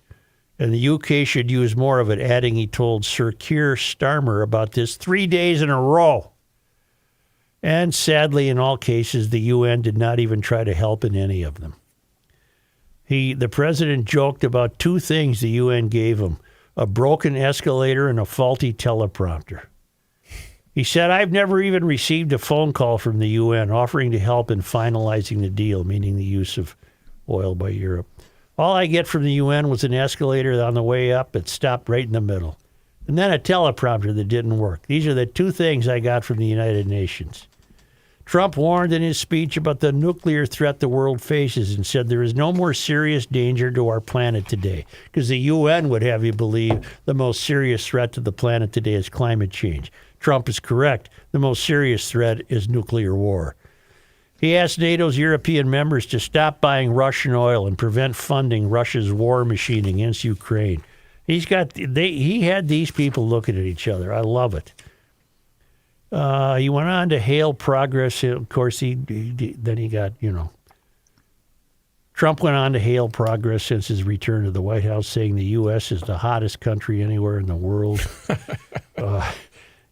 And the UK should use more of it, adding he told Sir Keir Starmer about this 3 days in a row. And sadly, in all cases, the UN did not even try to help in any of them. The president joked about two things the UN gave him, a broken escalator and a faulty teleprompter. He said, I've never even received a phone call from the UN offering to help in finalizing the deal, meaning the use of oil by Europe. All I get from the UN was an escalator on the way up that stopped right in the middle, and then a teleprompter that didn't work. These are the two things I got from the United Nations. Trump warned in his speech about the nuclear threat the world faces and said there is no more serious danger to our planet today, because the UN would have you believe the most serious threat to the planet today is climate change. Trump is correct. The most serious threat is nuclear war. He asked NATO's European members to stop buying Russian oil and prevent funding Russia's war machine against Ukraine. He had these people looking at each other. I love it. He went on to hail progress. Of course, then he got, Trump went on to hail progress since his return to the White House, saying the U.S. is the hottest country anywhere in the world.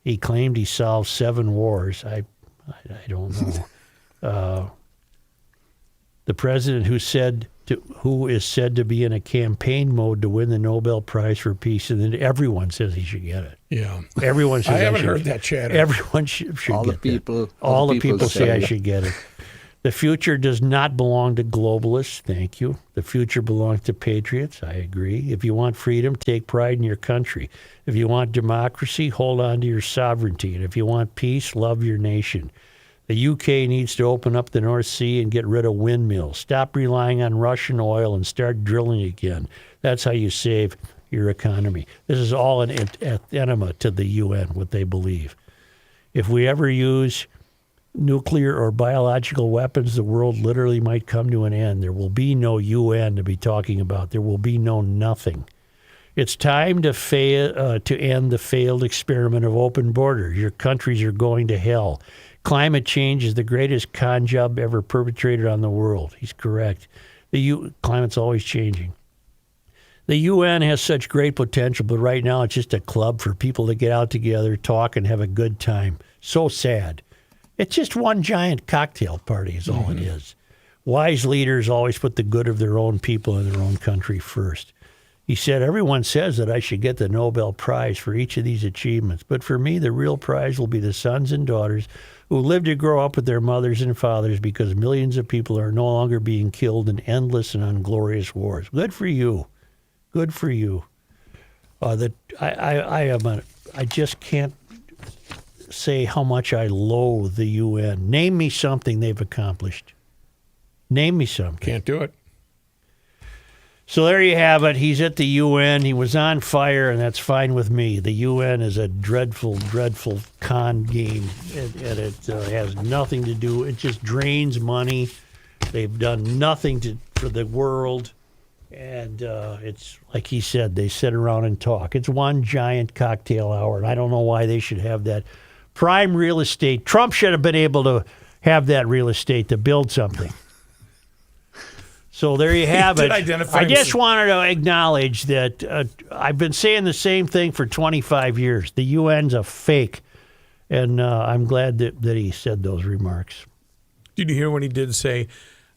He claimed he solved 7 wars. I don't know. The president who is said to be in a campaign mode to win the Nobel Prize for Peace, and then everyone says he should get it. Yeah. Everyone says I haven't heard that chatter. Everyone should All get the people, that. All the people say I should get it. The future does not belong to globalists. Thank you. The future belongs to patriots. I agree. If you want freedom, take pride in your country. If you want democracy, hold on to your sovereignty. And if you want peace, love your nation. The UK needs to open up the North Sea and get rid of windmills. Stop relying on Russian oil and start drilling again. That's how you save your economy. This is all an enema to the UN, what they believe. If we ever use nuclear or biological weapons, the world literally might come to an end. There will be no UN to be talking about. There will be no nothing. It's time to end the failed experiment of open borders. Your countries are going to hell. Climate change is the greatest con job ever perpetrated on the world. He's correct. Climate's always changing. The UN has such great potential, but right now it's just a club for people to get out together, talk, and have a good time. So sad. It's just one giant cocktail party is all it is. Wise leaders always put the good of their own people and their own country first. He said, everyone says that I should get the Nobel Prize for each of these achievements, but for me, the real prize will be the sons and daughters who live to grow up with their mothers and fathers because millions of people are no longer being killed in endless and unglorious wars. Good for you. Good for you. I just can't say how much I loathe the UN. Name me something they've accomplished. Name me something. Can't do it. So there you have it. He's at the UN. He was on fire, and that's fine with me. The UN is a dreadful, dreadful con game, and it has nothing to do. It just drains money. They've done nothing for the world. And it's like he said, they sit around and talk. It's one giant cocktail hour, and I don't know why they should have that. Prime real estate. Trump should have been able to have that real estate to build something. So there you have it. I just wanted to acknowledge that I've been saying the same thing for 25 years. The UN's a fake, and I'm glad that he said those remarks. Did you hear when he did say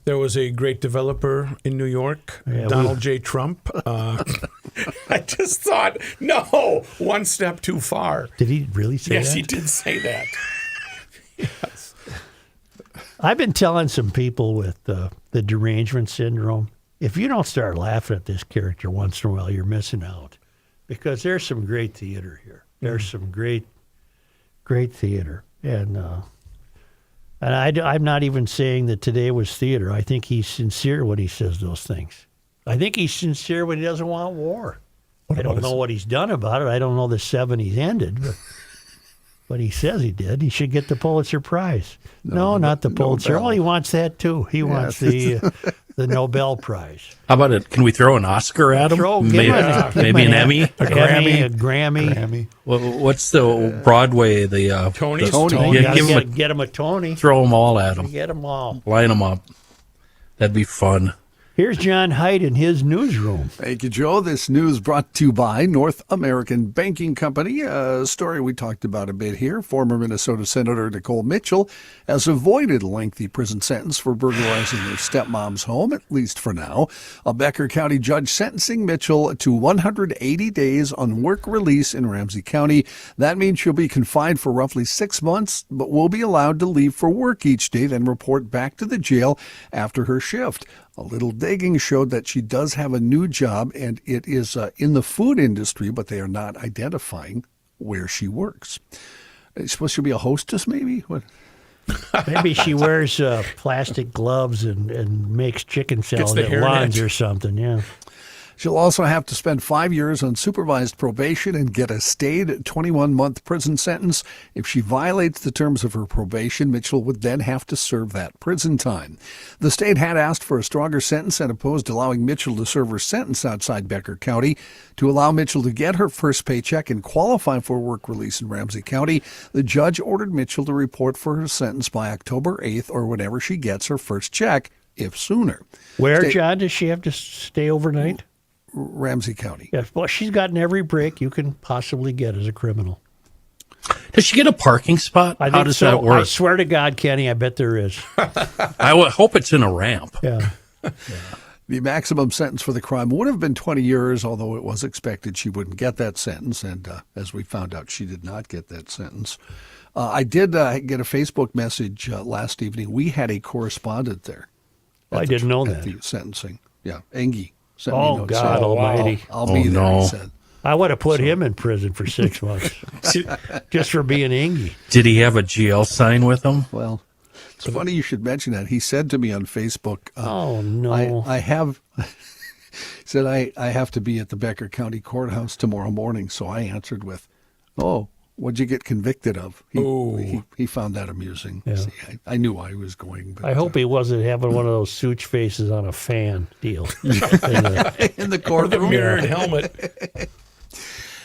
there was a great developer in New York, Donald J. Trump? I just thought, no, one step too far. Did he really say that? Yes, he did say that. Yes. I've been telling some people with the derangement syndrome, if you don't start laughing at this character once in a while, you're missing out. Because there's some great theater here. There's some great theater. And I'm not even saying that today was theater. I think he's sincere when he says those things. I think he's sincere when he doesn't want war. I don't know what he's done about it. I don't know the 70s ended. But But he says he did. He should get the Pulitzer Prize. No, not the Pulitzer. Nobel. Oh, he wants that too. He wants the Nobel Prize. How about it? Can we throw an Oscar at him? Maybe an Emmy? A Grammy. Grammy. Well, what's the Broadway? The Tony's. Tony. Yeah, Get him a Tony. throw them all at him. Get them all. Line them up. That'd be fun. Here's John Haidt in his newsroom. Thank you, Joe. This news brought to you by North American Banking Company. A story we talked about a bit here. Former Minnesota Senator Nicole Mitchell has avoided a lengthy prison sentence for burglarizing her stepmom's home, at least for now. A Becker County judge sentencing Mitchell to 180 days on work release in Ramsey County. That means she'll be confined for roughly 6 months, but will be allowed to leave for work each day, then report back to the jail after her shift. A little digging showed that she does have a new job, and it is in the food industry, but they are not identifying where she works. Is supposed to be a hostess, maybe? What? Maybe she wears plastic gloves and makes chicken salad the at hairnet. Lon's or something, yeah. She'll also have to spend 5 years on supervised probation and get a stayed 21-month prison sentence. If she violates the terms of her probation, Mitchell would then have to serve that prison time. The state had asked for a stronger sentence and opposed allowing Mitchell to serve her sentence outside Becker County. To allow Mitchell to get her first paycheck and qualify for work release in Ramsey County, the judge ordered Mitchell to report for her sentence by October 8th or whenever she gets her first check, if sooner. Where, John, does she have to stay overnight? Ramsey County. Yes, well, she's gotten every break you can possibly get as a criminal. Does she get a parking spot? I How think does so. that work? I swear to God, Kenny, I bet there is. Hope it's in a ramp. Yeah. The maximum sentence for the crime would have been 20 years, although it was expected she wouldn't get that sentence. And as we found out, she did not get that sentence. I did get a Facebook message last evening. We had a correspondent there. Well, I didn't know at that. the sentencing. Yeah, Engie sent me a Oh, note God saying, almighty. I'll be there, no. he said. I would have put him in prison for 6 months just for being Ingy. Did he have a GL sign with him? Well, it's funny you should mention that. He said to me on Facebook, Oh, no. I have, he said, I have to be at the Becker County Courthouse tomorrow morning. So I answered with, oh, what'd you get convicted of? He found that amusing. Yeah. See, I knew I was going. But, I hope he wasn't having one of those such faces on a fan deal. in the Or the courtroom. mirrored helmet.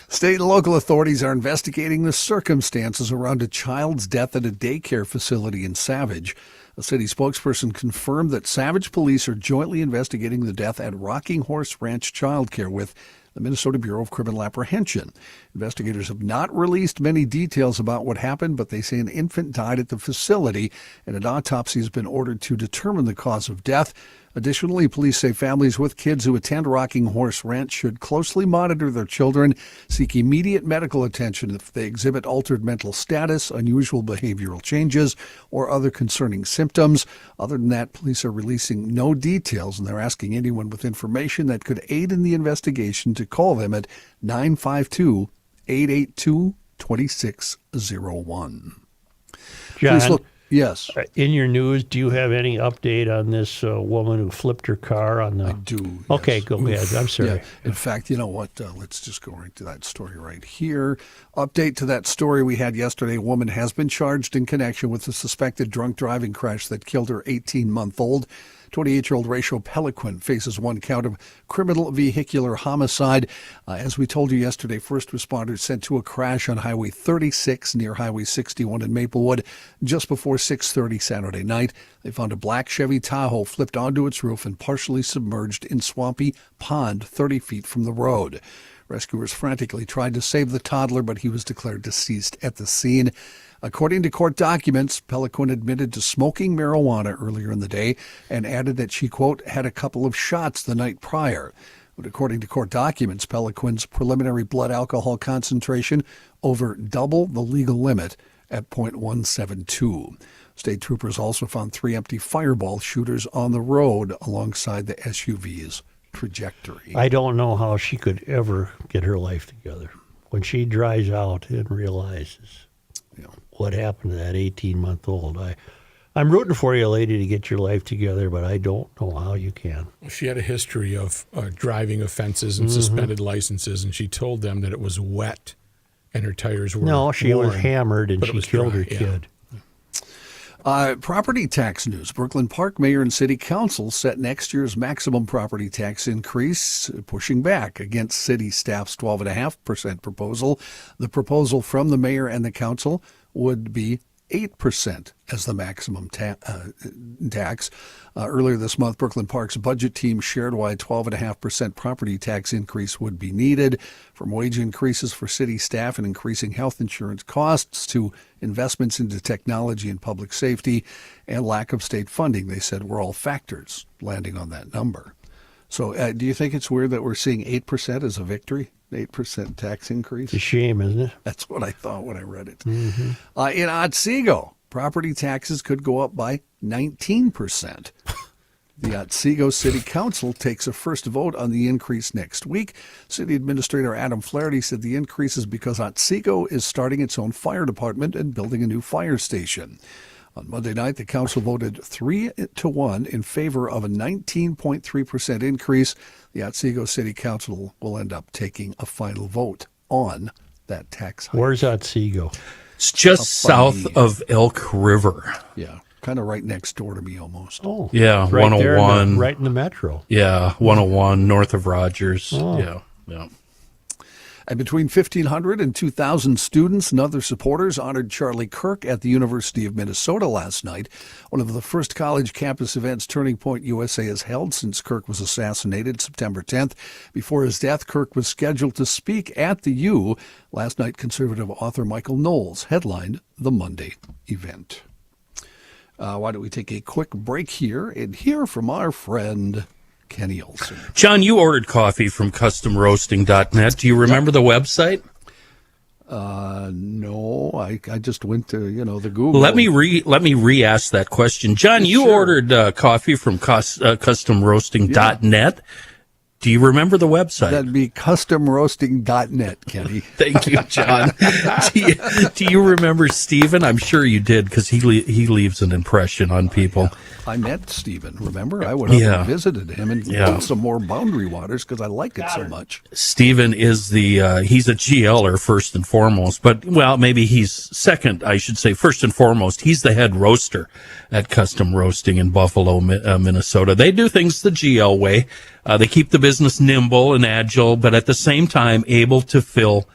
State and local authorities are investigating the circumstances around a child's death at a daycare facility in Savage. A city spokesperson confirmed that Savage police are jointly investigating the death at Rocking Horse Ranch Child Care with the Minnesota Bureau of Criminal Apprehension. Investigators have not released many details about what happened, but they say an infant died at the facility and an autopsy has been ordered to determine the cause of death. Additionally, police say families with kids who attend Rocking Horse Ranch should closely monitor their children, seek immediate medical attention if they exhibit altered mental status, unusual behavioral changes, or other concerning symptoms. Other than that, police are releasing no details, and they're asking anyone with information that could aid in the investigation to call them at 952-882-2601. Please John, look. Yes, in your news, do you have any update on this woman who flipped her car on the... I do. Okay, yes. go ahead. I'm sorry. Yeah. In fact, you know what? Let's just go right to that story right here. Update to that story we had yesterday. A woman has been charged in connection with a suspected drunk driving crash that killed her 18-month-old. 28-year-old Rachel Peliquin faces one count of criminal vehicular homicide. As we told you yesterday, first responders sent to a crash on Highway 36 near Highway 61 in Maplewood just before 6:30 Saturday night. They found a black Chevy Tahoe flipped onto its roof and partially submerged in swampy pond 30 feet from the road. Rescuers frantically tried to save the toddler, but he was declared deceased at the scene. According to court documents, Peliquin admitted to smoking marijuana earlier in the day and added that she, quote, had a couple of shots the night prior. But according to court documents, Peliquin's preliminary blood alcohol concentration over double the legal limit at .172. State troopers also found 3 empty fireball shooters on the road alongside the SUV's trajectory. I don't know how she could ever get her life together when she dries out and realizes what happened to that 18-month-old. I'm rooting for you, lady, to get your life together, but I don't know how you can. She had a history of driving offenses and suspended licenses, and she told them that it was wet and her tires were No, she was worn, hammered and but it she was killed dry, her yeah. kid. Property tax news. Brooklyn Park Mayor and City Council set next year's maximum property tax increase, pushing back against city staff's 12.5% proposal. The proposal from the mayor and the council would be 8% as the maximum tax. Earlier this month, Brooklyn Park's budget team shared why a 12.5% property tax increase would be needed, from wage increases for city staff and increasing health insurance costs to investments into technology and public safety and lack of state funding. They said were all factors landing on that number. So do you think it's weird that we're seeing 8% as a victory? 8% tax increase? It's a shame, isn't it? That's what I thought when I read it. In Otsego, property taxes could go up by 19%. The Otsego City Council takes a first vote on the increase next week. City Administrator Adam Flaherty said the increase is because Otsego is starting its own fire department and building a new fire station. On Monday night, the council voted 3-1 in favor of a 19.3% increase. The Otsego City Council will end up taking a final vote on that tax hike. Where's Otsego? It's just south of Elk River. Yeah, kind of right next door to me almost. Oh, Yeah, right there 101. right in the metro. Yeah, 101 north of Rogers. Oh. Yeah. And between 1,500 and 2,000 students and other supporters honored Charlie Kirk at the University of Minnesota last night. One of the first college campus events Turning Point USA has held since Kirk was assassinated September 10th. Before his death, Kirk was scheduled to speak at the U. Last night, conservative author Michael Knowles headlined the Monday event. Why don't we take a quick break here and hear from our friend Kenny Olson. John, you ordered coffee from customroasting.net. Do you remember the website? No, I just went to, the Google. Let me re-ask that question. John, you Sure. ordered coffee from customroasting.net. Do you remember the website? That'd be customroasting.net, Kenny. Thank you, John. do you remember Stephen? I'm sure you did, because he leaves an impression on people. I met Stephen, remember? I went up and visited him and pulled some more Boundary Waters because I like it so much. Stephen is he's a GLer first and foremost, but, well, maybe he's second, I should say. First and foremost, he's the head roaster at Custom Roasting in Buffalo, Minnesota. They do things the GL way. They keep the business nimble and agile, but at the same time able to fill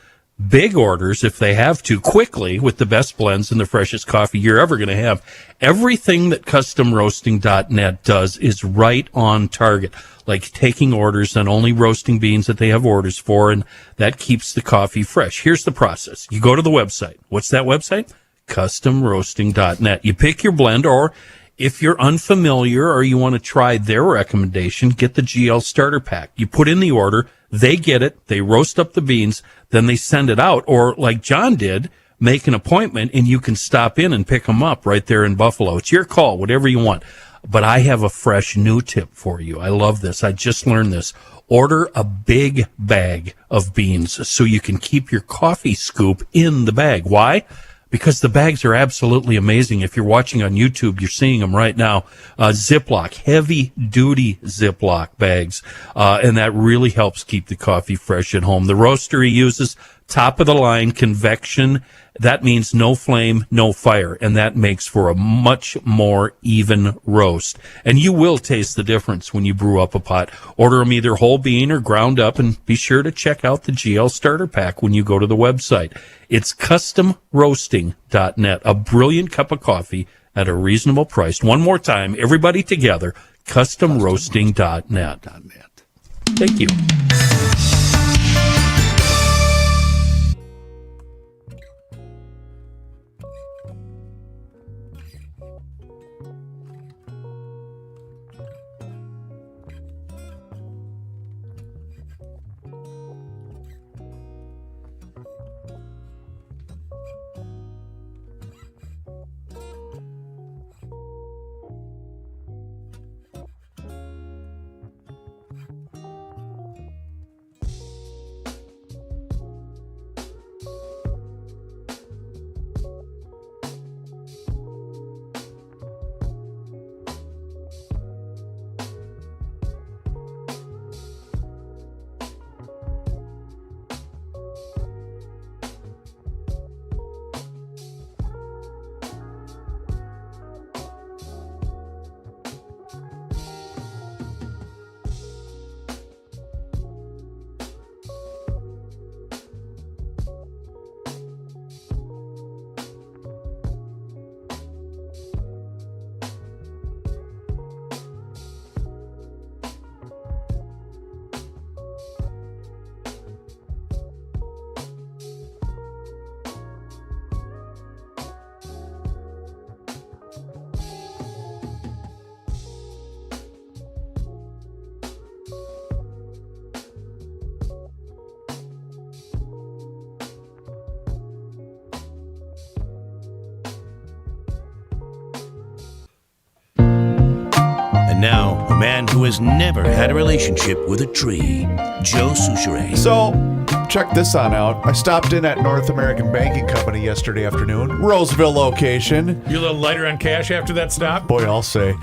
big orders if they have to quickly with the best blends and the freshest coffee you're ever going to have. Everything that customroasting.net does is right on target, like taking orders and only roasting beans that they have orders for, and that keeps the coffee fresh. Here's the process. You go to the website. What's that website? Customroasting.net. You pick your blend, or if you're unfamiliar or you want to try their recommendation, get the GL starter pack. You put in the order, they get it, they roast up the beans, then they send it out. Or like John did, make an appointment and you can stop in and pick them up right there in Buffalo. It's your call, whatever you want. But I have a fresh new tip for you. I love this. I just learned this. Order a big bag of beans so you can keep your coffee scoop in the bag. Why? Because the bags are absolutely amazing. If you're watching on YouTube, you're seeing them right now. Ziploc, heavy-duty Ziploc bags, and that really helps keep the coffee fresh at home. The roaster he uses, top-of-the-line convection. That means no flame, no fire, and that makes for a much more even roast. And you will taste the difference when you brew up a pot. Order them either whole bean or ground up, and be sure to check out the GL starter pack when you go to the website. It's customroasting.net, a brilliant cup of coffee at a reasonable price. One more time, everybody together, customroasting.net. Thank you. now, a man who has never had a relationship with a tree, Joe Souchere. So, check this on out. I stopped in at North American Banking Company yesterday afternoon, Roseville location. You a little lighter on cash after that stop? Boy, I'll say.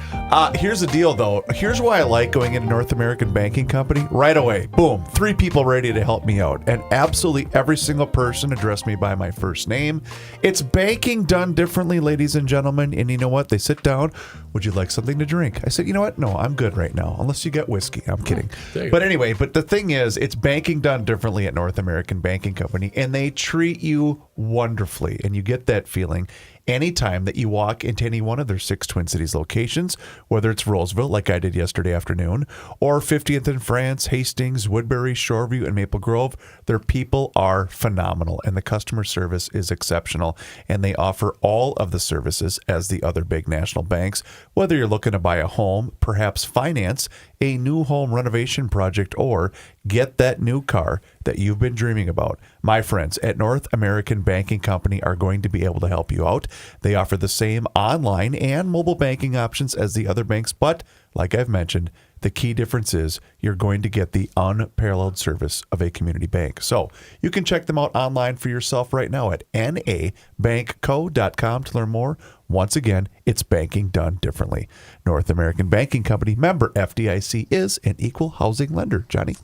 Here's the deal, though. Here's why I like going into North American Banking Company. Right away, boom, 3 people ready to help me out. And absolutely every single person addressed me by my first name. It's banking done differently, ladies and gentlemen. And you know what? They sit down. Would you like something to drink? I said, you know what? No, I'm good right now, unless you get whiskey. I'm kidding. But anyway, but the thing is, it's banking done differently at North American Banking Company, and they treat you wonderfully. And you get that feeling anytime that you walk into any one of their 6 Twin Cities locations, whether it's Roseville, like I did yesterday afternoon, or 50th in France, Hastings, Woodbury, Shoreview, and Maple Grove. Their people are phenomenal, and the customer service is exceptional, and they offer all of the services as the other big national banks. Whether you're looking to buy a home, perhaps finance a new home renovation project, or get that new car that you've been dreaming about, my friends at North American Banking Company are going to be able to help you out. They offer the same online and mobile banking options as the other banks, but like I've mentioned, the key difference is you're going to get the unparalleled service of a community bank. So you can check them out online for yourself right now at nabankco.com to learn more. Once again, it's banking done differently. North American Banking Company, member FDIC, is an equal housing lender. Johnny?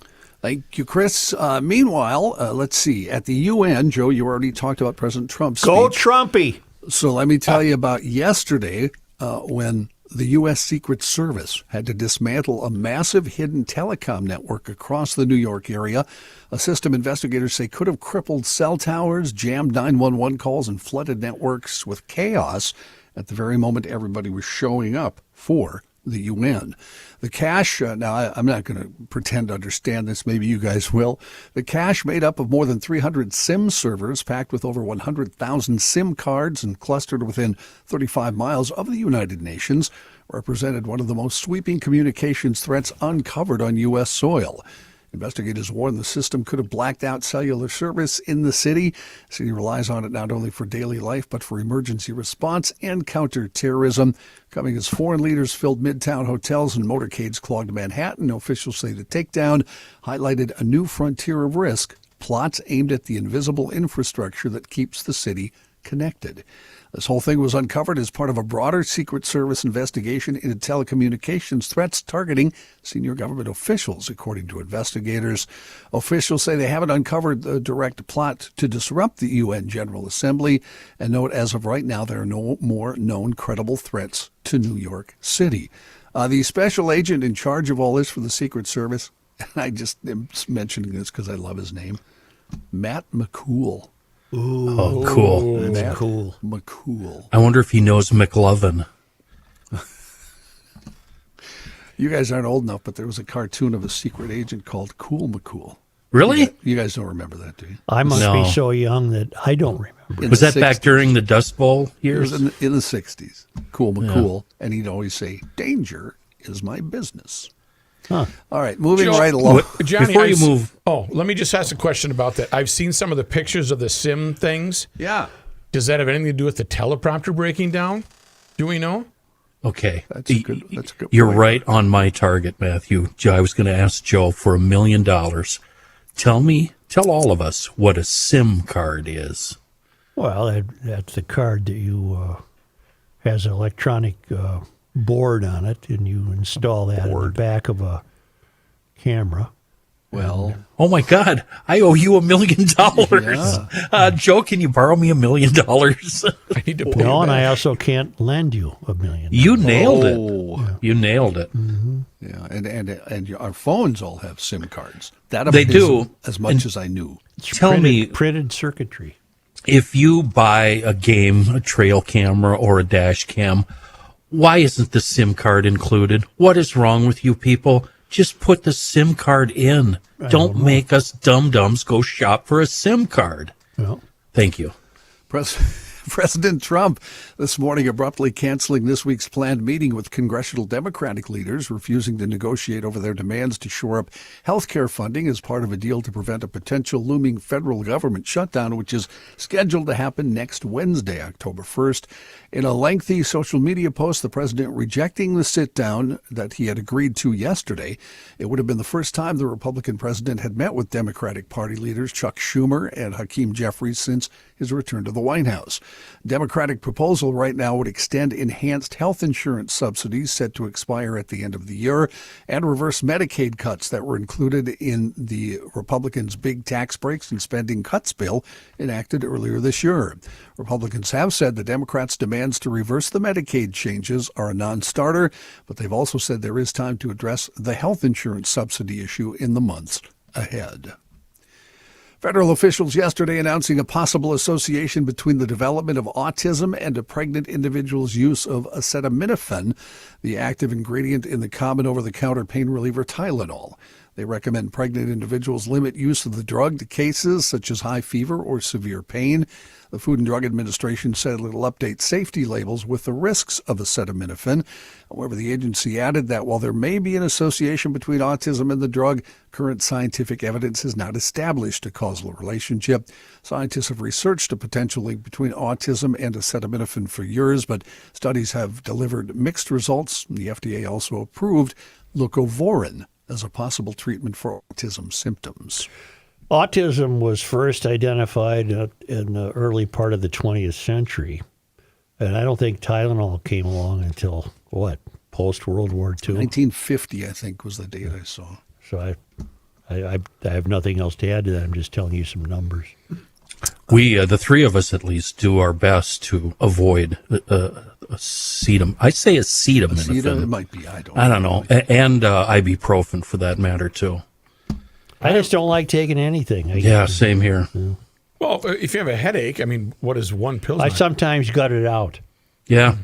Thank you, Chris. Meanwhile, let's see. At the UN, Joe, you already talked about President Trump's Go speech. Trumpy. So let me tell you about yesterday when the U.S. Secret Service had to dismantle a massive hidden telecom network across the New York area. A system investigators say could have crippled cell towers, jammed 911 calls, and flooded networks with chaos at the very moment everybody was showing up for the UN. The cache, now I'm not going to pretend to understand this, maybe you guys will. The cache, made up of more than 300 SIM servers packed with over 100,000 SIM cards and clustered within 35 miles of the United Nations, represented one of the most sweeping communications threats uncovered on U.S. soil. Investigators warn the system could have blacked out cellular service in the city. The city relies on it not only for daily life, but for emergency response and counterterrorism. Coming as foreign leaders filled midtown hotels and motorcades clogged Manhattan, officials say the takedown highlighted a new frontier of risk, plots aimed at the invisible infrastructure that keeps the city connected. This whole thing was uncovered as part of a broader Secret Service investigation into telecommunications threats targeting senior government officials, according to investigators. Officials say they haven't uncovered the direct plot to disrupt the UN General Assembly, and note as of right now there are no more known credible threats to New York City. The special agent in charge of all this for the Secret Service, and I just am mentioning this because I love his name, Matt McCool. Ooh, Oh, cool. That's cool. McCool. I wonder if he knows McLovin. You guys aren't old enough, but there was a cartoon of a secret agent called Cool McCool. Really? You guys don't remember that, do you? I must No. be so young that I don't remember. Was that back during the Dust Bowl It years? was in the 60s. Cool McCool. And he'd always say, danger is my business. Huh. All right, moving Joe, right along. Johnny, Before you move- let me just ask a question about that. I've seen some of the pictures of the SIM things. Yeah. Does that have anything to do with the teleprompter breaking down? Do we know? Okay. That's a good You're point. right on my target, Matthew. Joe, I was going to ask Joe for $1 million. Tell all of us what a SIM card is. Well, that's the card that you has an electronic board on it, and you install that in the back of a camera. Well, Oh my God, I owe you $1 million. Joe, can you borrow me $1 million? I need to pay No, you and back. I also can't lend you $1 million. You nailed it. Oh. You nailed it. yeah, and our phones all have SIM cards. That They is do. as much as I knew. Tell me, printed circuitry. if you buy a game, a trail camera, or a dash cam, why isn't the SIM card included? What is wrong with you people? Just put the SIM card in. Don't make us dum-dums go shop for a SIM card. Well, Thank you. President Trump this morning abruptly canceling this week's planned meeting with congressional Democratic leaders, refusing to negotiate over their demands to shore up health care funding as part of a deal to prevent a potential looming federal government shutdown, which is scheduled to happen next Wednesday, October 1st. In a lengthy social media post, the president rejecting the sit-down that he had agreed to yesterday. It would have been the first time the Republican president had met with Democratic Party leaders Chuck Schumer and Hakeem Jeffries since his return to the White House. Democratic proposal right now would extend enhanced health insurance subsidies set to expire at the end of the year and reverse Medicaid cuts that were included in the Republicans' big tax breaks and spending cuts bill enacted earlier this year. Republicans have said the Democrats' demands to reverse the Medicaid changes are a non-starter, but they've also said there is time to address the health insurance subsidy issue in the months ahead. Federal officials yesterday announcing a possible association between the development of autism and a pregnant individual's use of acetaminophen, the active ingredient in the common over-the-counter pain reliever Tylenol. They recommend pregnant individuals limit use of the drug to cases such as high fever or severe pain. The Food and Drug Administration said it will update safety labels with the risks of acetaminophen. However, the agency added that while there may be an association between autism and the drug, current scientific evidence has not established a causal relationship. Scientists have researched a potential link between autism and acetaminophen for years, but studies have delivered mixed results. The FDA also approved leucovorin as a possible treatment for autism symptoms. Autism was first identified in the early part of the 20th century, and I don't think Tylenol came along until, post-World War II? 1950, I think, was the date I saw. So I have nothing else to add to that. I'm just telling you some numbers. We, the three of us at least, do our best to avoid acetaminophen. I say acetaminophen. It might be, I don't know. And ibuprofen for that matter, too. I just don't like taking anything. Yeah, same here. Yeah. Well, if you have a headache, I mean, what is one pill? I sometimes gut it out. Yeah.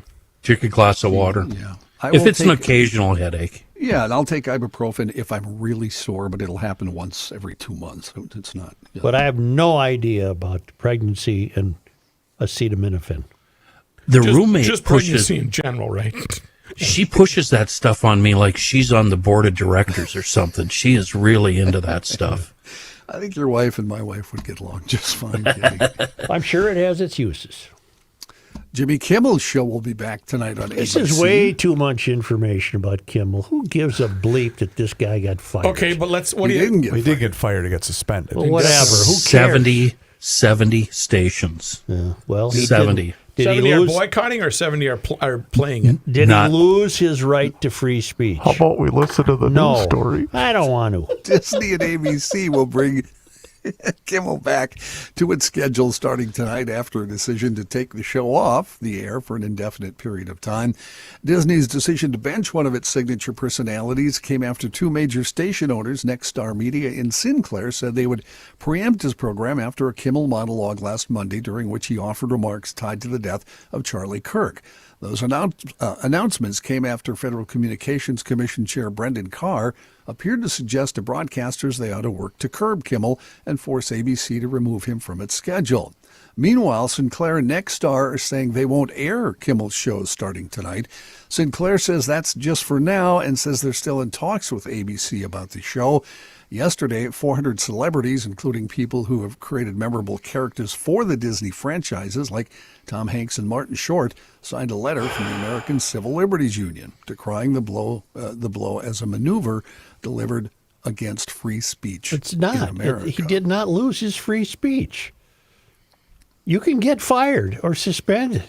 Drink a glass of water. Yeah. If it's an occasional headache. Yeah, and I'll take ibuprofen if I'm really sore, but it'll happen once every 2 months. It's not. Yeah. But I have no idea about pregnancy and acetaminophen. The roommate just pushes pregnancy in general, right? She pushes that stuff on me like she's on the board of directors or something. She is really into that stuff. I think your wife and my wife would get along just fine. Kitty. I'm sure it has its uses. Jimmy Kimmel's show will be back tonight on ABC. This is way too much information about Kimmel. Who gives a bleep that this guy got fired? Okay, but He did get fired. He got suspended. Well, whatever. Who cares? 70 stations. Yeah. Well, 70. Did 70 he are lose? boycotting or 70 are playing it? Did he lose his right to free speech? How about we listen to the news story? I don't want to. Disney and ABC will bring Kimmel back to its schedule starting tonight after a decision to take the show off the air for an indefinite period of time. Disney's decision to bench one of its signature personalities came after two major station owners, Nexstar Media and Sinclair, said they would preempt his program after a Kimmel monologue last Monday during which he offered remarks tied to the death of Charlie Kirk. Those announcements came after Federal Communications Commission Chair Brendan Carr appeared to suggest to broadcasters they ought to work to curb Kimmel and force ABC to remove him from its schedule. Meanwhile, Sinclair and Nexstar are saying they won't air Kimmel's shows starting tonight. Sinclair says that's just for now and says they're still in talks with ABC about the show. Yesterday, 400 celebrities, including people who have created memorable characters for the Disney franchises like Tom Hanks and Martin Short, signed a letter from the American Civil Liberties Union decrying the blow as a maneuver delivered against free speech. It's not. In America. He did not lose his free speech. You can get fired or suspended.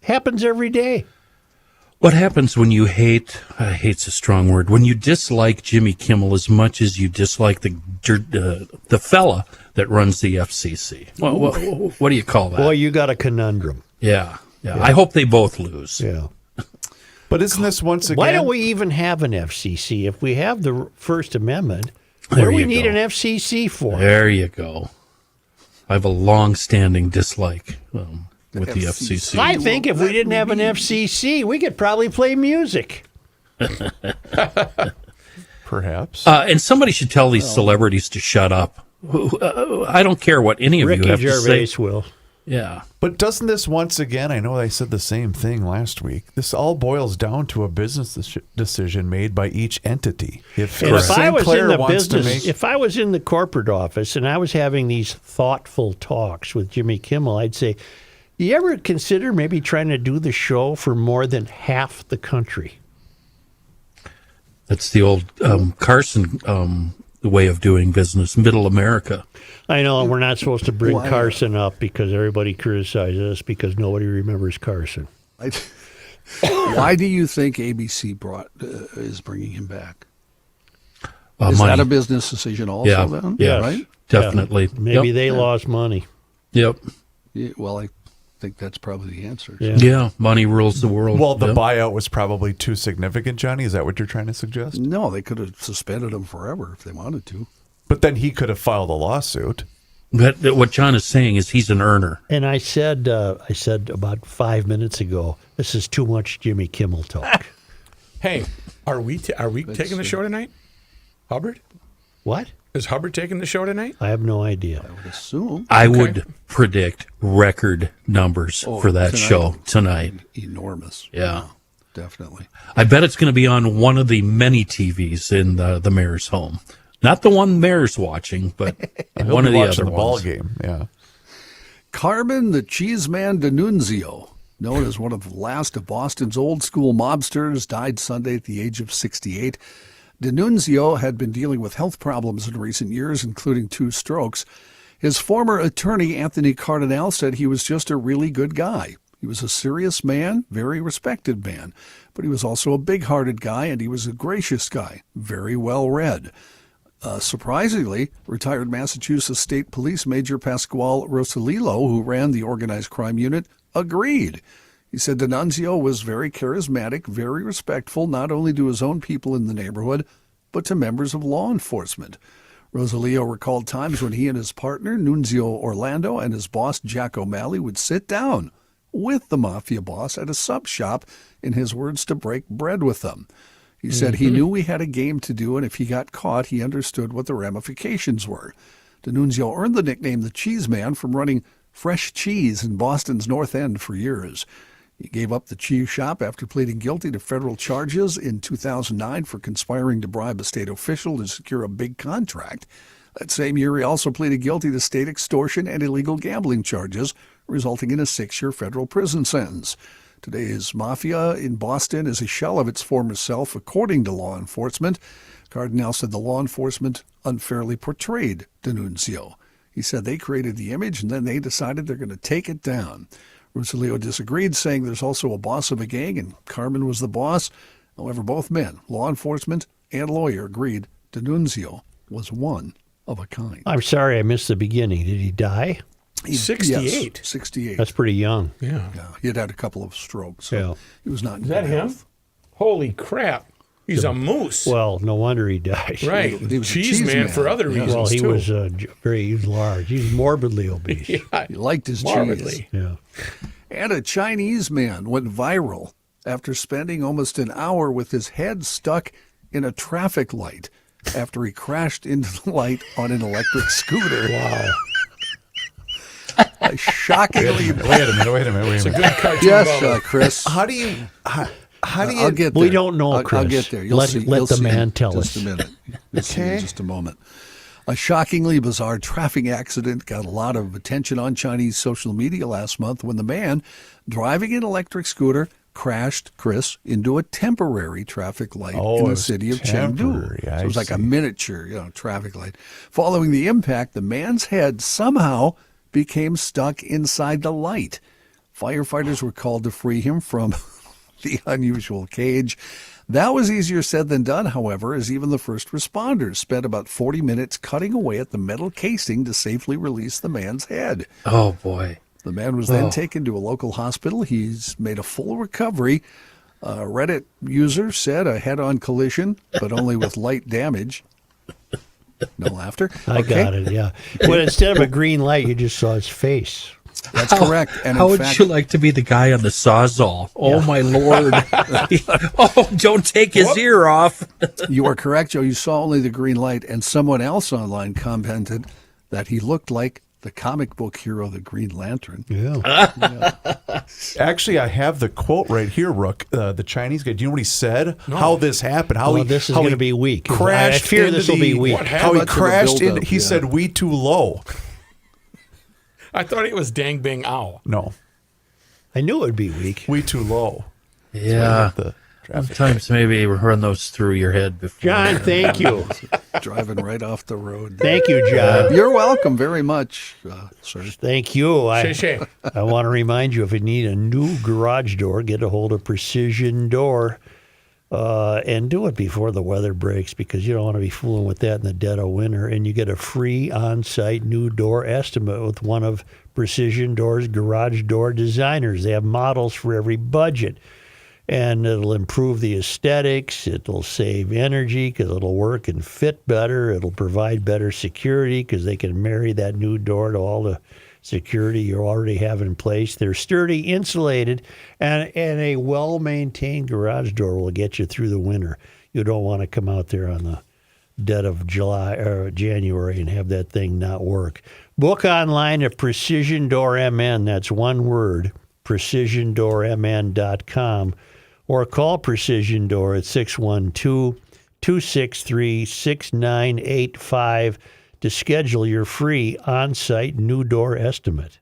Happens every day. What happens when you hate's a strong word, when you dislike Jimmy Kimmel as much as you dislike the fella that runs the FCC? What do you call that? Boy, you got a conundrum. Yeah. I hope they both lose. Yeah. But isn't this once again? Why don't we even have an FCC? If we have the First Amendment, what There do we you need go. an FCC for? There you go. I have a long-standing dislike with the FCC. I think if we didn't have an FCC, we could probably play music. Perhaps. And somebody should tell these celebrities to shut up. I don't care what any of Ricky you have Gervais to say. will. Yeah. But doesn't this once again, I know I said the same thing last week, this all boils down to a business decision made by each entity. If And if I was in Sinclair the wants to business, make, if I was in the corporate office and I was having these thoughtful talks with Jimmy Kimmel, I'd say, you ever consider maybe trying to do the show for more than half the country? That's the old Carson way of doing business, middle America. I know, and we're not supposed to bring Why? Carson up because everybody criticizes us because nobody remembers Carson. Why do you think ABC is bringing him back? Is Money. that a business decision also Yeah. then? Yeah. Right? Definitely. Maybe Yep. they lost money. Yep. Yeah, well, I think that's probably the answer. Yeah. Yeah. Money rules the world. well, the Yep. buyout was probably too significant, Johnny. Is that what you're trying to suggest? No, they could have suspended him forever if they wanted to. But then he could have filed a lawsuit. But what John is saying is he's an earner. And I said about 5 minutes ago, this is too much Jimmy Kimmel talk. Hey, are we taking the show tonight? Hubbard? What? Is Hubbard taking the show tonight? I have no idea. I would assume. I would predict record numbers for that tonight. show tonight. Enormous. Yeah. Definitely. I bet it's going to be on one of the many TVs in the mayor's home. Not the one the mayor's watching, but He'll one be of the watching other the ball ones. game. Yeah. Carmen the Cheeseman D'Annunzio, known as one of the last of Boston's old-school mobsters, died Sunday at the age of 68. D'Annunzio had been dealing with health problems in recent years, including 2 strokes. His former attorney, Anthony Cardinale, said he was just a really good guy. He was a serious man, very respected man, but he was also a big-hearted guy, and he was a gracious guy, very well-read. Surprisingly, retired Massachusetts State Police Major Pasquale Rosalillo, who ran the organized crime unit, agreed. He said D'Annunzio was very charismatic, very respectful, not only to his own people in the neighborhood, but to members of law enforcement. Rosalillo recalled times when he and his partner, Nunzio Orlando, and his boss, Jack O'Malley, would sit down with the mafia boss at a sub shop, in his words, to break bread with them. He said he knew we had a game to do, and if he got caught, he understood what the ramifications were. D'Annunzio earned the nickname the Cheese Man from running fresh cheese in Boston's North End for years. He gave up the cheese shop after pleading guilty to federal charges in 2009 for conspiring to bribe a state official to secure a big contract. That same year, he also pleaded guilty to state extortion and illegal gambling charges, resulting in a 6-year federal prison sentence. Today's mafia in Boston is a shell of its former self, according to law enforcement. Cardinale said the law enforcement unfairly portrayed D'Annunzio. He said they created the image and then they decided they're going to take it down. Rosalillo disagreed, saying there's also a boss of a gang and Carmen was the boss. However, both men, law enforcement and lawyer, agreed D'Annunzio was one of a kind. I'm sorry I missed the beginning. Did he die? 68. Yes, 68. That's pretty young. Yeah. Yeah, he had a couple of strokes. So Yeah. he was not in Is that good him? health. Holy crap. He's a moose. Well, no wonder he died. Right. He was a Cheese cheese man man. for other Yeah. reasons, Well, he too. was he was large. He was morbidly obese. Yeah. He liked his cheese. Morbidly. Yeah. And a Chinese man went viral after spending almost an hour with his head stuck in a traffic light after he crashed into the light on an electric scooter. Wow. Shockingly. Wait a minute. It's a good cartoon. Yes, Bubba. Chris. How do you? How do you? I'll get there. We don't know, I'll Chris. get there. You'll Let- see. let You'll the see man in tell just us. a minute. You'll see in Okay. just a moment. A shockingly bizarre traffic accident got a lot of attention on Chinese social media last month when the man driving an electric scooter crashed, Chris, into a temporary traffic light Oh, in it the was city of Chengdu. temporary. So I it was like a see. miniature, traffic light. Following the impact, the man's head somehow became stuck inside the light. Firefighters were called to free him from the unusual cage. That was easier said than done, however, as even the first responders spent about 40 minutes cutting away at the metal casing to safely release the man's head. Oh, boy. The man was then taken to a local hospital. He's made a full recovery. A Reddit user said a head-on collision, but only with light damage. No laughter. I got it, yeah. But instead of a green light, you just saw his face. That's correct. And How in would fact, you like to be the guy on the Sawzall? Oh, my Lord. Oh, don't take his ear off. you are correct, Joe. You saw only the green light, and someone else online commented that he looked like the comic book hero, the Green Lantern. Yeah. Actually, I have the quote right here, Rook. The Chinese guy. Do you know what he said? How this happened? How Well, this is going to be weak. Crashed. I fear into this will be weak. What How he happened to the crashed in. buildup? He Yeah. said, "We too low." I thought it was Dang Bang Ow. No, I knew it would be weak. we too low. Yeah. The traffic. Sometimes maybe run those through your head before. John, thank you. Driving right off the road. Thank you, John. You're welcome very much, sir. Thank you. Shay. I want to remind you, if you need a new garage door, get a hold of Precision Door and do it before the weather breaks, because you don't want to be fooling with that in the dead of winter. And you get a free on-site new door estimate with one of Precision Door's garage door designers. They have models for every budget. And it'll improve the aesthetics. It'll save energy because it'll work and fit better. It'll provide better security because they can marry that new door to all the security you already have in place. They're sturdy, insulated, and a well-maintained garage door will get you through the winter. You don't want to come out there on the dead of July or January and have that thing not work. Book online at Precision Door MN. That's one word, precisiondoormn.com. Or call Precision Door at 612-263-6985 to schedule your free on-site new door estimate.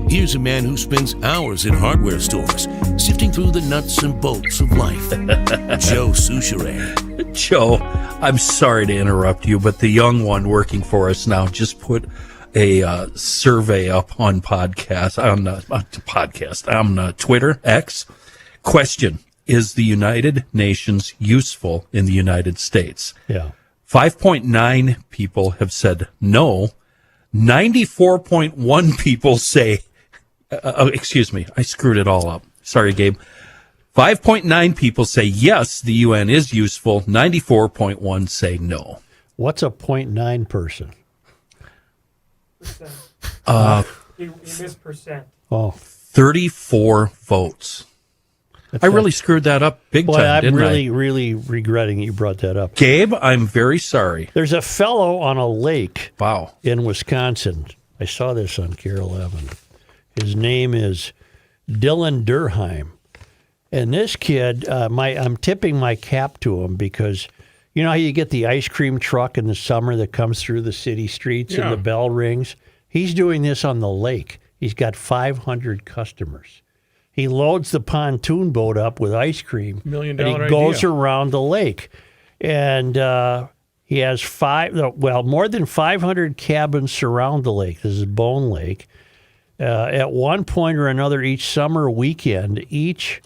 Here's a man who spends hours in hardware stores, sifting through the nuts and bolts of life. Joe Souchere. Joe, I'm sorry to interrupt you, but the young one working for us now just put a survey up on Twitter, X. Question: is the United Nations useful in the United States? Yeah. 5.9 people have said no. 94.1 people say, excuse me, I screwed it all up. Sorry, Gabe. 5.9 people say yes, the UN is useful. 94.1 say no. What's a 0.9 person? He missed percent. Oh, 34 votes. I really screwed that up big boy, time, I'm didn't really, I? really regretting you brought that up. Gabe, I'm very sorry. There's a fellow on a lake Wow. in Wisconsin. I saw this on Carol 11. His name is Dylan Durheim. And this kid, I'm tipping my cap to him because you know how you get the ice cream truck in the summer that comes through the city streets and the bell rings? He's doing this on the lake. He's got 500 customers. He loads the pontoon boat up with ice cream. $1 million and he goes around the lake. And he has more than 500 cabins surround the lake. This is Bone Lake. At one point or another each summer weekend, each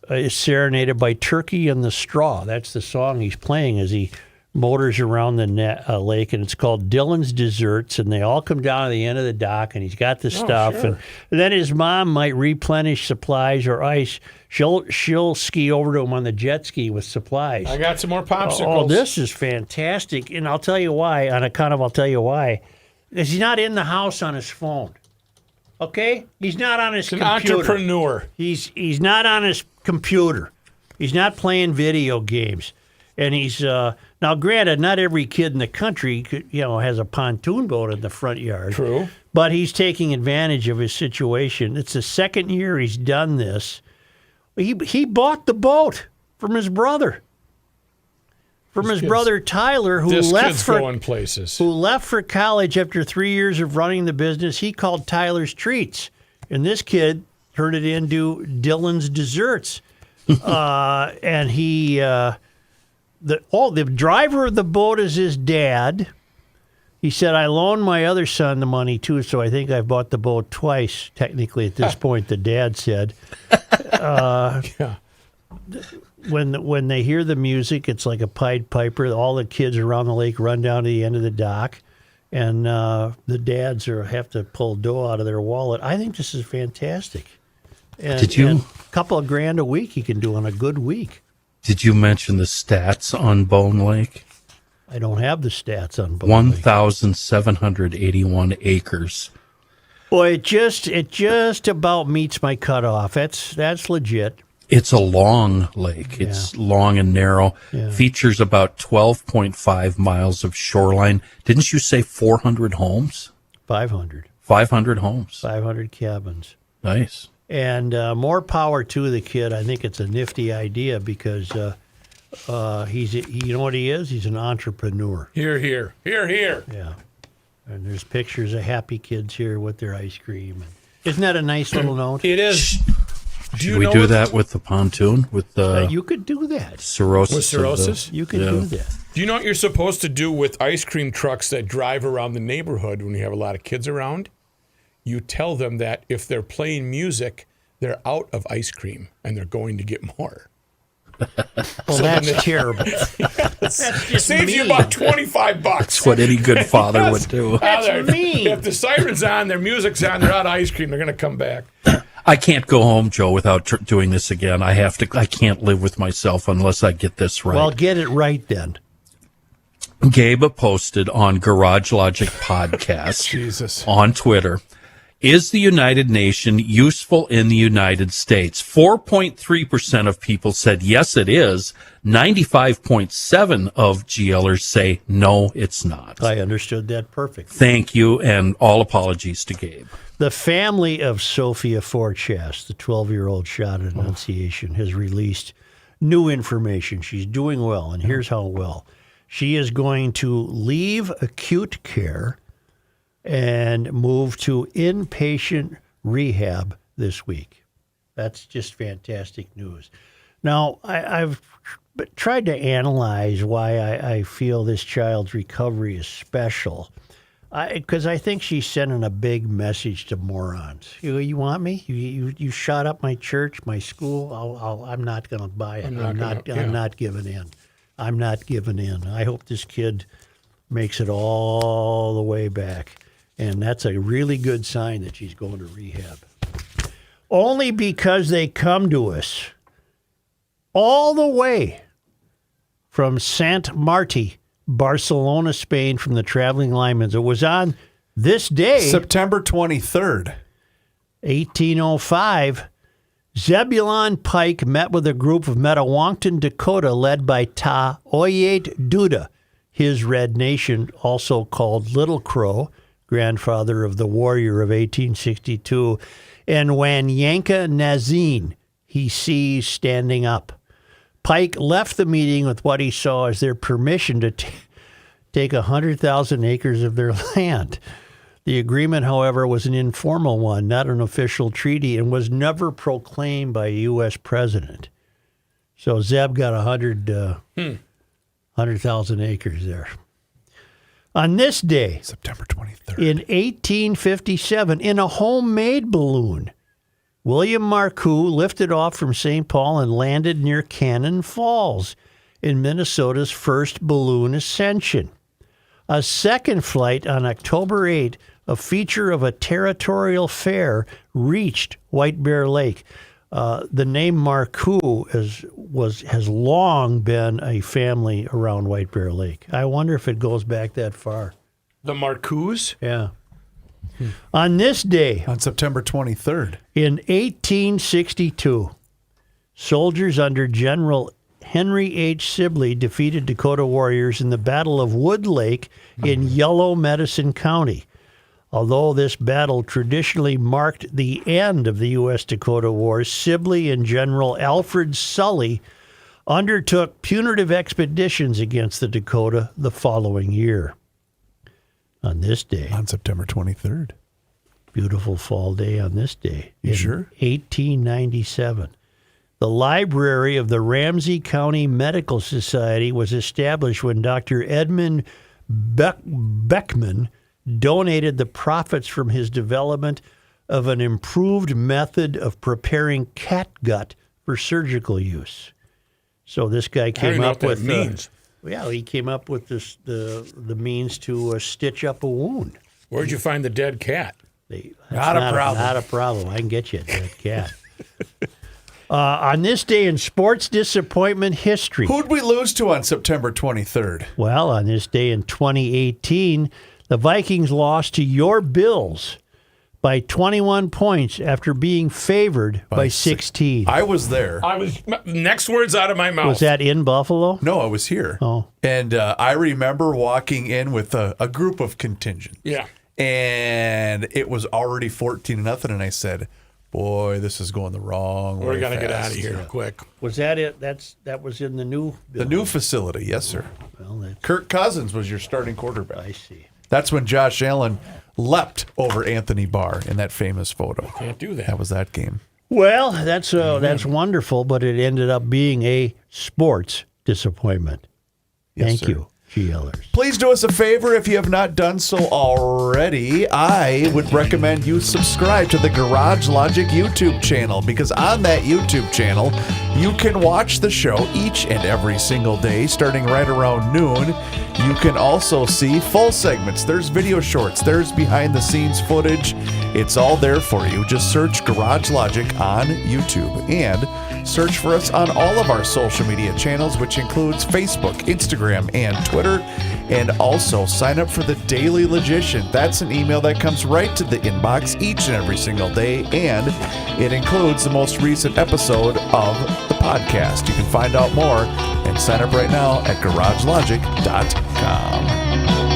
is serenaded by Turkey in the Straw. That's the song he's playing as he motors around the lake, and it's called Dylan's Desserts, and they all come down to the end of the dock, and he's got the stuff. Sure. And then his mom might replenish supplies or ice. She'll ski over to him on the jet ski with supplies. I got some more popsicles. Oh, this is fantastic, and I'll tell you why. I'll tell you why. Is he's not in the house on his phone. Okay? He's not on his computer. Entrepreneur. He's not on his computer. He's not playing video games. And he's now granted, not every kid in the country has a pontoon boat in the front yard. True. But he's taking advantage of his situation. It's the second year he's done this. He bought the boat from his brother. Brother Tyler, who left for college after 3 years of running the business. He called Tyler's Treats, and this kid turned it into Dylan's Desserts. And he, the driver of the boat is his dad. He said, "I loaned my other son the money too, so I think I've bought the boat twice." Technically, at this point, the dad said. When they hear the music, it's like a Pied Piper. All the kids around the lake run down to the end of the dock, and the dads have to pull dough out of their wallet. I think this is fantastic. And, Did you? And a couple of grand a week he can do on a good week. Did you mention the stats on Bone Lake? I don't have the stats on Bone Lake. 1,781 acres. Boy, it just about meets my cutoff. That's legit. It's a long lake. It's long and narrow. Yeah. Features about 12.5 miles of shoreline. Didn't you say 400 homes? 500. 500 homes. 500 cabins. Nice. And more power to the kid. I think it's a nifty idea because you know what he is? He's an entrepreneur. Here, here. Here, here. Yeah. And there's pictures of happy kids here with their ice cream. Isn't that a nice little note? It is. Should we do that with the pontoon? With you could do that. Cirrhosis. With cirrhosis? You could do that. Do you know what you're supposed to do with ice cream trucks that drive around the neighborhood when you have a lot of kids around? You tell them that if they're playing music, they're out of ice cream and they're going to get more. Well, that's terrible. That's just saves you about $25. That's what any good father would do. That's mean. If the siren's on, their music's on, they're out of ice cream, they're going to come back. I can't go home, Joe, without doing this again. I can't live with myself unless I get this right. Well, get it right then. Gabe posted on Garage Logic Podcast on Twitter, is the United Nation useful in the United States? 4.3% of people said yes, it is. 95.7% of GLers say no, it's not. I understood that perfectly. Thank you, and all apologies to Gabe. The family of Sophia Forchast, the 12-year-old shot at Annunciation, has released new information. She's doing well, and here's how well. She is going to leave acute care and move to inpatient rehab this week. That's just fantastic news. Now, I've tried to analyze why I feel this child's recovery is special. Because I think she's sending a big message to morons. You want me? You shot up my church, my school. I'm not going to buy it. I'm not giving in. I'm not giving in. I hope this kid makes it all the way back. And that's a really good sign that she's going to rehab. Only because they come to us all the way from Sant Martí, Barcelona, Spain, from the Traveling Linemen. It was on this day, September 23rd, 1805. Zebulon Pike met with a group of Metawankton, Dakota, led by Ta Oyate Duda, his Red Nation, also called Little Crow, grandfather of the warrior of 1862, and Wanyanka Nazine, he sees standing up. Pike left the meeting with what he saw as their permission to take 100,000 acres of their land. The agreement, however, was an informal one, not an official treaty, and was never proclaimed by a U.S. president. So Zeb got 100,000 acres there. On this day, September 23rd, in 1857, in a homemade balloon, William Marcoux lifted off from St. Paul and landed near Cannon Falls in Minnesota's first balloon ascension. A second flight on October 8, a feature of a territorial fair, reached White Bear Lake. The name Marcoux has long been a family around White Bear Lake. I wonder if it goes back that far. The Marcoux? Yeah. On this day, on September 23rd, in 1862, soldiers under General Henry H. Sibley defeated Dakota warriors in the Battle of Wood Lake in Yellow Medicine County. Although this battle traditionally marked the end of the U.S.-Dakota Wars, Sibley and General Alfred Sully undertook punitive expeditions against the Dakota the following year. On this day, on September 23rd, beautiful fall day on this day, you sure? 1897, the library of the Ramsey County Medical Society was established when Dr. Edmund Beckman donated the profits from his development of an improved method of preparing catgut for surgical use. So this guy came up with means. He came up with this the means to stitch up a wound. Where'd you find the dead cat? Not a problem. I can get you a dead cat. On this day in sports disappointment history. Who'd we lose to on September 23rd? Well, on this day in 2018, the Vikings lost to your Bills by 21 points after being favored by 16. I was there. Next words out of my mouth. Was that in Buffalo? No, I was here. Oh. And I remember walking in with a group of contingent. Yeah. And it was already 14-0, and I said, boy, this is going the wrong way. We're going to get out of here Yeah. quick. Was that it? That was in the new building. The new facility, yes, sir. Well, Kirk Cousins was your starting quarterback. I see. That's when Josh Allen leapt over Anthony Barr in that famous photo. Can't do that. That was that game. Well, that's wonderful, but it ended up being a sports disappointment. Yes, Thank sir. you, GLers. Please do us a favor if you have not done so already. I would recommend you subscribe to the Garage Logic YouTube channel, because on that YouTube channel, you can watch the show each and every single day starting right around noon. You can also see full segments. There's video shorts. There's behind the scenes footage. It's all there for you. Just search Garage Logic on YouTube and search for us on all of our social media channels, which includes Facebook, Instagram, and Twitter. And also sign up for the Daily Logician. That's an email that comes right to the inbox each and every single day, and it includes the most recent episode of the podcast. You can find out more and sign up right now at garagelogic.com.